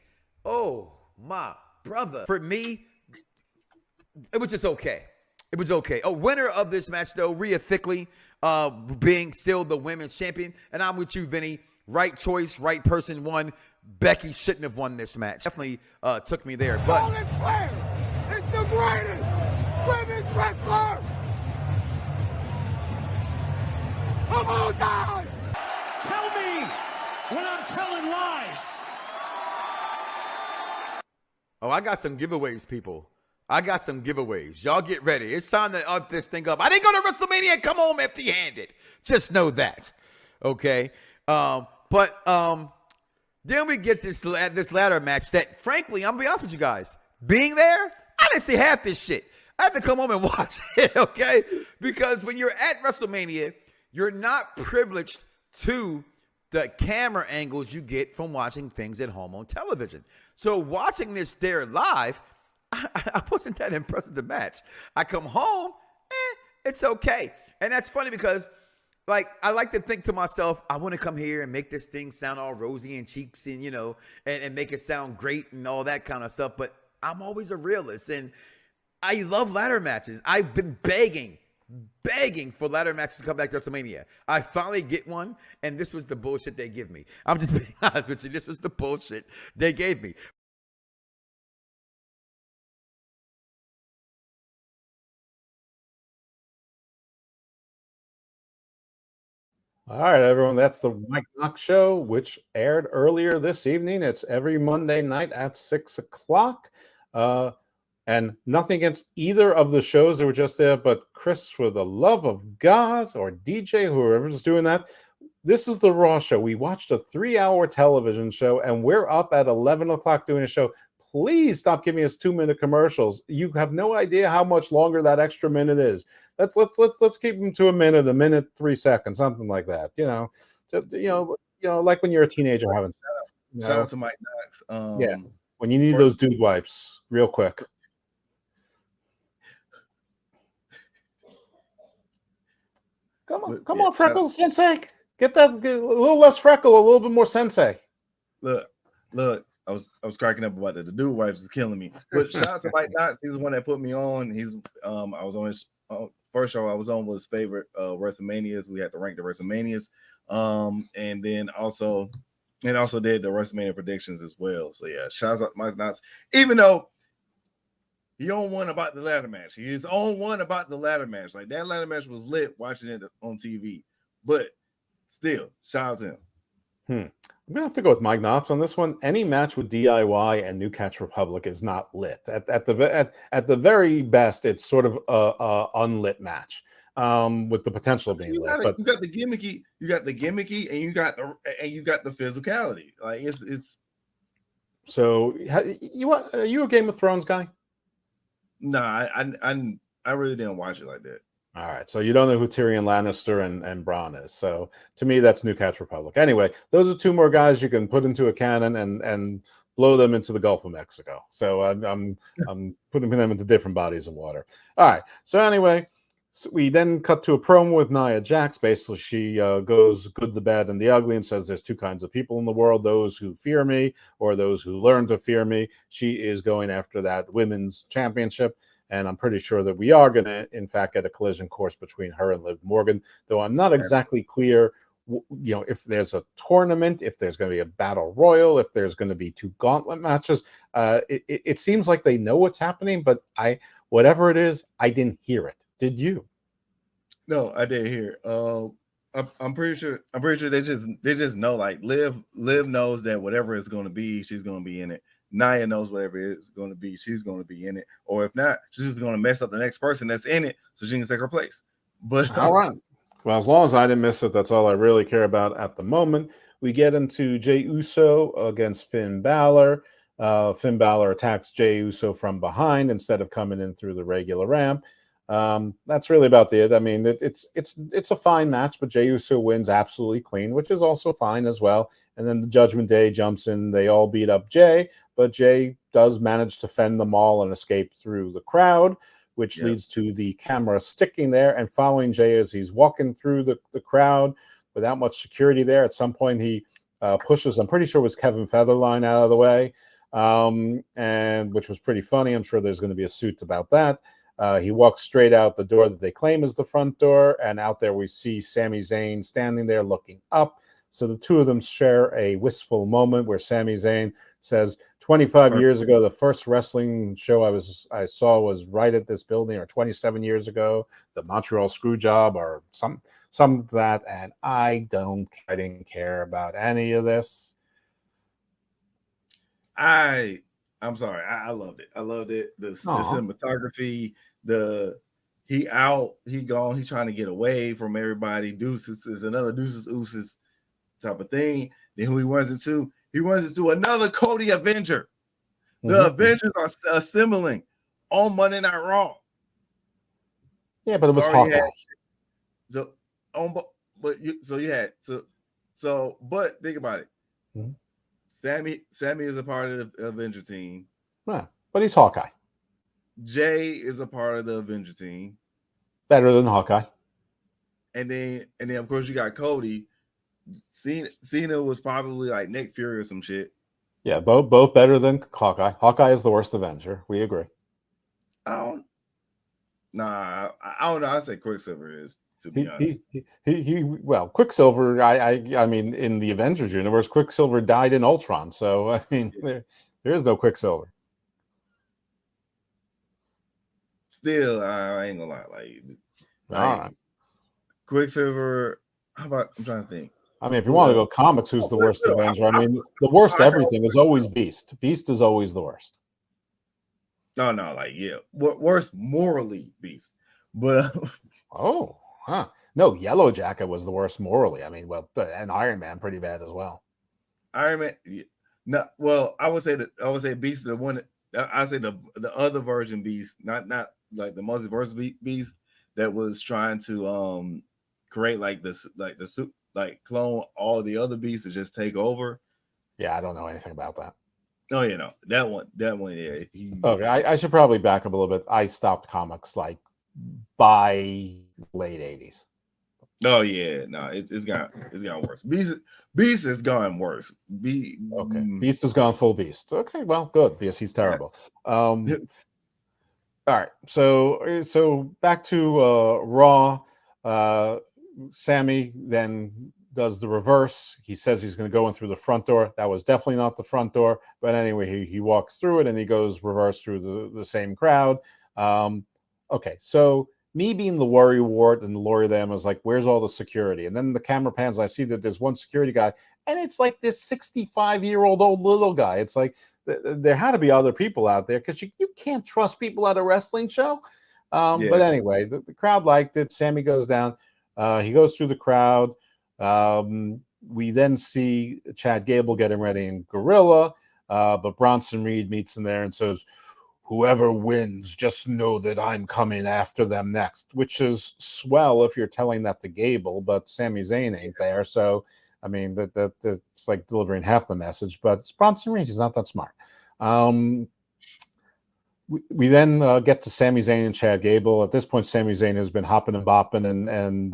oh, my brother. For me, it was just okay. It was okay. A winner of this match, though, Rhea Thickley, being still the women's champion. And I'm with you, Vinny. Right choice, right person won. Becky shouldn't have won this match. Definitely took me there. But it's the greatest women's wrestler of all time. Tell me when I'm telling lies. Oh, I got some giveaways, people. I got some giveaways. Y'all get ready. It's time to up this thing up. I didn't go to WrestleMania and come home empty-handed. Just know that. Okay? But then we get this ladder match that, frankly, I'm going to be honest with you guys. Being there, I didn't see half this shit. I had to come home and watch it, okay? Because when you're at WrestleMania, you're not privileged to the camera angles you get from watching things at home on television. So watching this there live, I wasn't that impressed with the match. I come home, it's okay. And that's funny because, I like to think to myself, I want to come here and make this thing sound all rosy and cheeks and, and make it sound great and all that kind of stuff. But I'm always a realist, and I love ladder matches. I've been begging for ladder matches to come back to WrestleMania. I finally get one, and this was the bullshit they give me. I'm just being honest with you. This was the bullshit they gave me. All right, everyone. That's the Mike Knox Show, which aired earlier this evening. It's every Monday night at 6 o'clock. And nothing against either of the shows that were just there, but Chris, for the love of God, or DJ, whoever's doing that, this is the Raw Show. We watched a 3-hour television show, and we're up at 11 o'clock doing a show. Please stop giving us 2-minute commercials. You have no idea how much longer that extra minute is. Let's keep them to a minute 3 seconds, something like that. Like when you're a teenager having. Shout out to Mike Knox. Yeah, when you need those dude wipes, real quick. Come on, Freckles Sensei. Get a little less freckle, a little bit more Sensei. Look. I was cracking up about that. The dude wipes is killing me. But shout out to Mike Knox. He's the one that put me on. He's I was on his first show I was on was his favorite WrestleManias. We had to rank the WrestleManias. And then also did the WrestleMania predictions as well. So yeah, shout out to Mike Knox. Even though he on one about the ladder match. He is on one about the ladder match. Like that ladder match was lit watching it on TV. But still, shout out to him. I'm gonna have to go with Mike Knox on this one. Any match with DIY and New Catch Republic is not lit. At the very best, it's sort of a unlit match with the potential of being lit. But you got the gimmicky, and you got the physicality. Like it's. So are you a Game of Thrones guy? No, I really didn't watch it like that. All right, so you don't know who Tyrion Lannister and Bronn is. So to me, that's New Catch Republic. Anyway, those are two more guys you can put into a cannon and blow them into the Gulf of Mexico. So I'm putting them into different bodies of water. All right. So anyway, so we then cut to a promo with Nia Jax. Basically, she goes good, the bad, and the ugly, and says there's two kinds of people in the world: those who fear me or those who learn to fear me. She is going after that women's championship. And I'm pretty sure that we are going to, in fact, get a collision course between her and Liv Morgan, though I'm not exactly clear, if there's a tournament, if there's going to be a battle royal, if there's going to be two gauntlet matches. It seems like they know what's happening, but whatever it is, I didn't hear it. Did you? No, I didn't hear. I'm pretty sure. They just know. Like Liv knows that whatever it's going to be, she's going to be in it. Nia knows whatever it's going to be, she's going to be in it. Or if not, she's just going to mess up the next person that's in it so she can take her place. But all right. Well, as long as I didn't miss it, that's all I really care about at the moment. We get into Jey Uso against Finn Balor. Finn Balor attacks Jey Uso from behind instead of coming in through the regular ramp. That's really about it. I mean, it's a fine match, but Jey Uso wins absolutely clean, which is also fine as well. And then the Judgment Day jumps in. They all beat up Jey, but Jey does manage to fend them all and escape through the crowd, which leads to the camera sticking there and following Jey as he's walking through the crowd without much security there. At some point, he pushes, I'm pretty sure it was Kevin Federline, out of the way, and which was pretty funny. I'm sure there's going to be a suit about that. He walks straight out the door that they claim is the front door, and out there we see Sami Zayn standing there looking up. So the two of them share a wistful moment where Sami Zayn says, 25 years ago, the first wrestling show I saw was right at this building, or 27 years ago, the Montreal Screwjob, or some of that, and I didn't care about any of this. I'm sorry, I loved it. I loved it. The cinematography, he gone, he trying to get away from everybody. Deuces is another deuces type of thing. Then who he runs into? He runs into another Cody Avenger. The Avengers are assembling on Monday Night Raw. Yeah, but it was Hawkeye. But think about it. Sammy is a part of the Avenger team. Yeah, but he's Hawkeye. Jay is a part of the Avenger team. Better than Hawkeye. And then of course you got Cody. Cena was probably like Nick Fury or some shit. Yeah, both better than Hawkeye. Hawkeye is the worst Avenger. We agree. I don't know. I say Quicksilver is, to be honest. Well, Quicksilver. I mean, in the Avengers universe, Quicksilver died in Ultron. So I mean, there is no Quicksilver. Still, I ain't gonna lie. All right. Quicksilver. How about? I'm trying to think. I mean, if you want to go comics, who's the worst Avenger? I mean, the worst everything is always Beast. Beast is always the worst. No, worst morally Beast. But no, Yellow Jacket was the worst morally. I mean, well, and Iron Man pretty bad as well. Iron Man, no. Well, I would say Beast, the one. I say the other version Beast, not like the multiverse Beast that was trying to create clone all the other beasts to just take over. Yeah, I don't know anything about that. Oh, that one, yeah. Okay, I should probably back up a little bit. I stopped comics like by late 80s. Oh yeah, no, it's gotten worse. Beast has gone worse. Beast has gone full Beast. Okay, well, good, because he's terrible. All right, so back to Raw. Sammy then does the reverse. He says he's going to go in through the front door. That was definitely not the front door, but anyway, he walks through it and he goes reverse through the same crowd. Okay, so me being the worry wart and the lawyer there, I was like, where's all the security? And then the camera pans, I see that there's one security guy, and it's like this 65-year-old old little guy. It's like there had to be other people out there, because you can't trust people at a wrestling show. But anyway, the crowd liked it. Sammy goes down. He goes through the crowd. We then see Chad Gable getting ready in Gorilla, but Bronson Reed meets him there and says, whoever wins, just know that I'm coming after them next, which is swell if you're telling that to Gable, but Sami Zayn ain't there. So, I mean, it's like delivering half the message, but it's Bronson Reed. He's not that smart. We then get to Sami Zayn and Chad Gable. At this point, Sami Zayn has been hopping and bopping and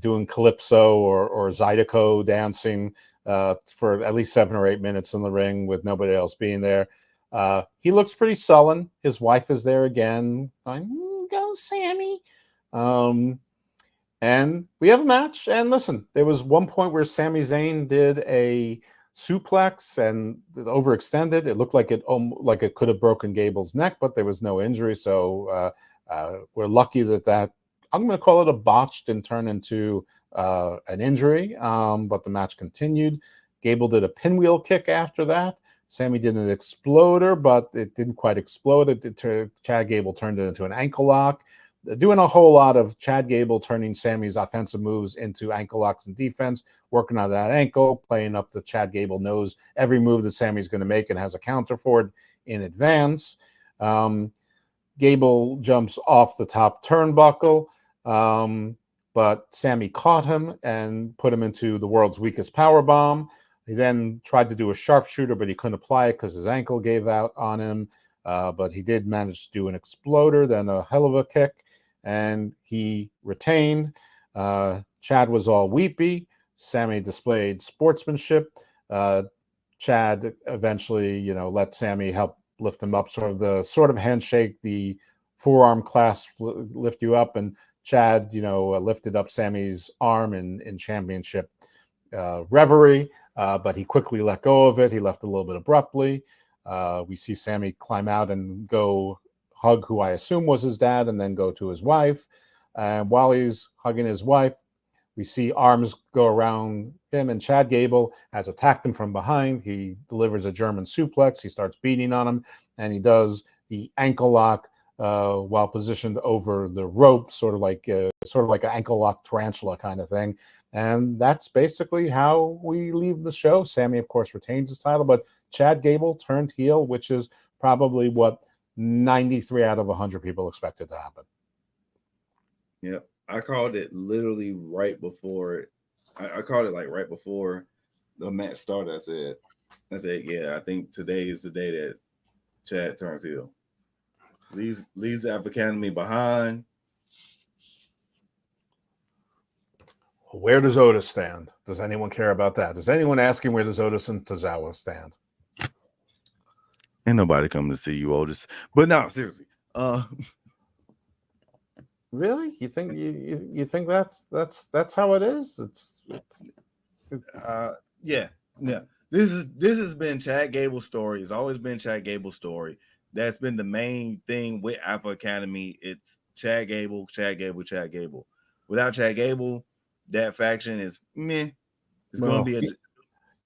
doing calypso or zydeco dancing for at least 7 or 8 minutes in the ring with nobody else being there. He looks pretty sullen. His wife is there again. Go, Sammy. And we have a match. And listen, there was one point where Sami Zayn did a suplex and overextended. It looked like it could have broken Gable's neck, but there was no injury. So we're lucky that I'm going to call it a botch didn't turn into an injury. But the match continued. Gable did a pinwheel kick after that. Sammy did an exploder, but it didn't quite explode. Chad Gable turned it into an ankle lock. Doing a whole lot of Chad Gable turning Sammy's offensive moves into ankle locks and defense, working on that ankle, playing up the Chad Gable knows every move that Sammy's going to make and has a counter for it in advance. Gable jumps off the top turnbuckle, but Sammy caught him and put him into the world's weakest power bomb. He then tried to do a sharpshooter, but he couldn't apply it because his ankle gave out on him. But he did manage to do an exploder, then a hell of a kick, and he retained. Chad was all weepy. Sammy displayed sportsmanship. Chad eventually, let Sammy help lift him up, sort of handshake, the forearm clasp, lift you up, and Chad, lifted up Sammy's arm in championship reverie, but he quickly let go of it. He left a little bit abruptly. We see Sammy climb out and go hug who I assume was his dad and then go to his wife. And while he's hugging his wife, we see arms go around him, and Chad Gable has attacked him from behind. He delivers a German suplex. He starts beating on him, and he does the ankle lock while positioned over the rope, sort of like an ankle lock tarantula kind of thing. And that's basically how we leave the show. Sammy, of course, retains his title, but Chad Gable turned heel, which is probably what 93 out of 100 people expected to happen. Yep. I called it literally right before. I called it like right before the match started. I said, yeah, I think today is the day that Chad turns heel. Leaves the Academy behind. Where does Otis stand? Does anyone care about that? Is anyone asking where does Otis and Tozawa stand? Ain't nobody coming to see you, Otis. But no, seriously. Really? You think you think that's how it is? Yeah. This has been Chad Gable's story. It's always been Chad Gable's story. That's been the main thing with Alpha Academy. It's Chad Gable, Chad Gable, Chad Gable. Without Chad Gable, that faction is meh. It's going to be a.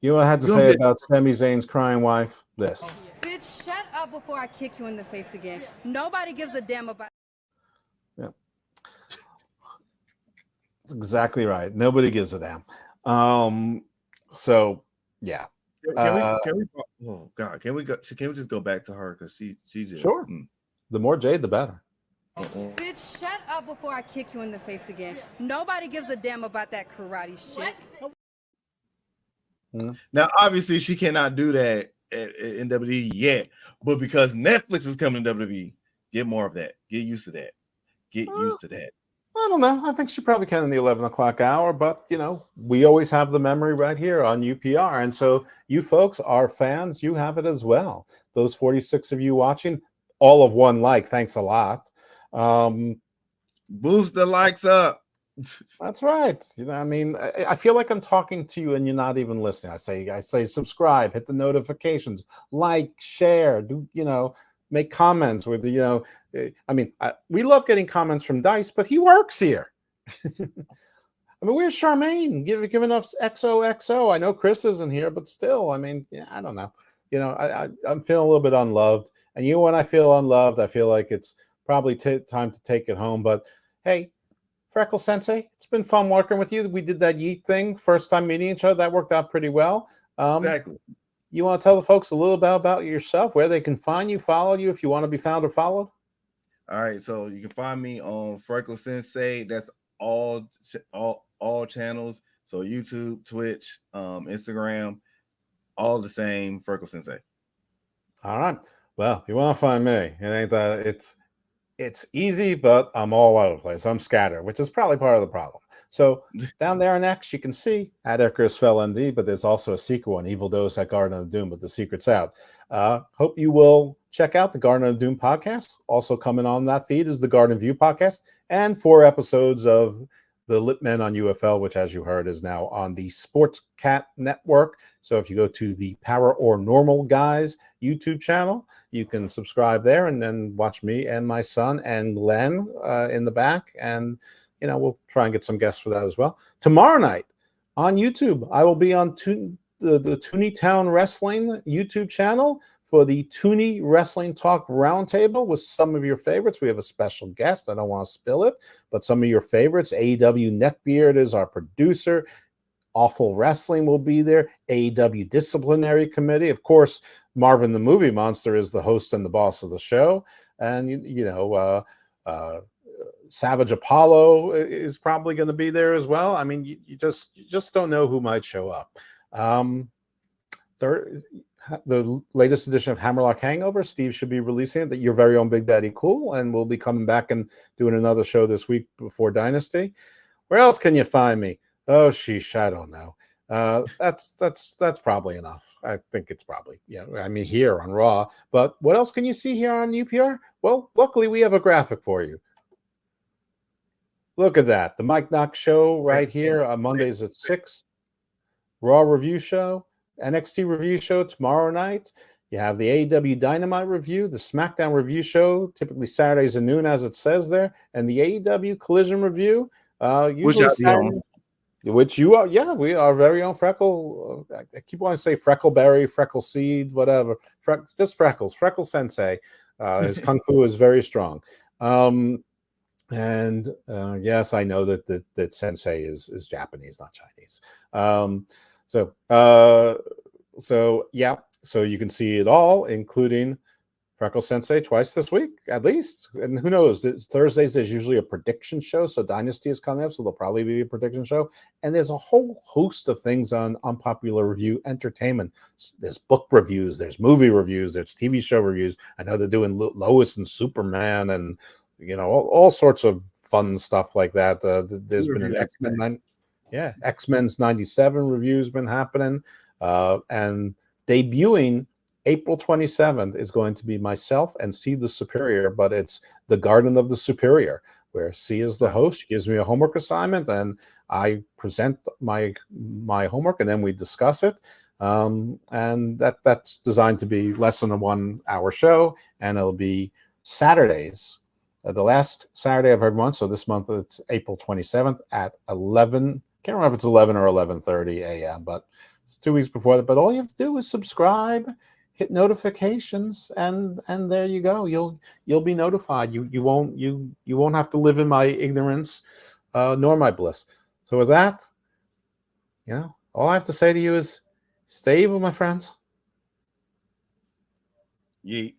You know what I had to say about Sami Zayn's crying wife? This. Bitch, shut up before I kick you in the face again. Nobody gives a damn about. Yeah. That's exactly right. Nobody gives a damn. So yeah. Can we? Oh God! Can we go? Can we just go back to her because she just sure. The more Jade, the better. Bitch, shut up before I kick you in the face again. Nobody gives a damn about that karate shit. Now, obviously, she cannot do that in WWE yet, but because Netflix is coming to WWE, get more of that. Get used to that. Get used to that. I don't know. I think she probably can in the 11 o'clock hour, but, we always have the memory right here on UPR. And so you folks are fans. You have it as well. Those 46 of you watching, all of one like. Thanks a lot. Boost the likes up. That's right. I feel like I'm talking to you and you're not even listening. I say subscribe, hit the notifications, like, share, make comments with, we love getting comments from Dice, but he works here. Where's Charmaine? Giving us XOXO. I know Chris isn't here, but still, I don't know. I'm feeling a little bit unloved. And when I feel unloved, I feel like it's probably time to take it home. But hey, Freckle Sensei, it's been fun working with you. We did that Yeet thing, first time meeting each other. That worked out pretty well. Exactly. you want to tell the folks a little bit about yourself, where they can find you, follow you if you want to be found or followed? All right, so you can find me on Freckle Sensei. That's all channels. So YouTube, Twitch, Instagram, all the same. Freckle Sensei. All right. Well, if you want to find me, it ain't that it's easy, but I'm all over the place. I'm scattered, which is probably part of the problem. So down there next, you can see at Icarus Fell MD, but there's also a secret one, Evil Dose at Garden of Doom, but the secret's out. Hope you will check out the Garden of Doom podcast. Also coming on that feed is the Garden View podcast and 4 episodes of the Lippman on UFL, which, as you heard, is now on the Sports Cat Network. So if you go to the Power or Normal Guys YouTube channel, you can subscribe there and then watch me and my son and Glenn in the back. And, you know, we'll try and get some guests for that as well. Tomorrow night on YouTube, I will be on the Toonie Town Wrestling YouTube channel for the Toonie Wrestling Talk Roundtable with some of your favorites. We have a special guest. I don't want to spill it, but some of your favorites. AEW Neckbeard is our producer. Awful Wrestling will be there. AEW Disciplinary Committee. Of course, Marvin the Movie Monster is the host and the boss of the show. And, Savage Apollo is probably going to be there as well. I mean, you just don't know who might show up. The latest edition of Hammerlock Hangover, Steve should be releasing it, that your very own Big Daddy Cool, and we'll be coming back and doing another show this week before Dynasty. Where else can you find me? Oh, sheesh, I don't know. That's probably enough. I think it's probably, here on Raw. But what else can you see here on UPR? Well, luckily we have a graphic for you. Look at that. The Mike Knox Show right here on Mondays at 6. Raw review show. NXT review show tomorrow night. You have the AEW Dynamite review, the SmackDown review show, typically Saturdays at noon, as it says there, and the AEW Collision review, usually Saturday, which you are. Yeah, we are very own Freckle. I keep wanting to say Freckleberry, Freckle Seed, whatever. Just Freckles. Freckle Sensei. His kung fu is very strong. Yes, I know that Sensei is Japanese, not Chinese. So you can see it all, including Freckle Sensei twice this week, at least. And who knows? Thursdays, there's usually a prediction show. So Dynasty is coming up, so there'll probably be a prediction show. And there's a whole host of things on Unpopular Review Entertainment. There's book reviews, there's movie reviews, there's TV show reviews. I know they're doing Lois and Superman and, all sorts of fun stuff like that. There's been an X-Men. X-Men's 97 review's been happening. And debuting April 27th is going to be myself and C the Superior, but it's the Garden of the Superior, where C is the host. She gives me a homework assignment, and I present my homework, and then we discuss it. And that's designed to be less than a 1 hour show, and it'll be Saturdays. The last Saturday of every month, so this month it's April 27th at 11. Can't remember if it's 11 or 11:30 a.m., but it's 2 weeks before that. But all you have to do is subscribe, hit notifications, and there you go. You'll be notified. You won't have to live in my ignorance, nor my bliss. So with that, all I have to say to you is stay evil, my friends. Yeet.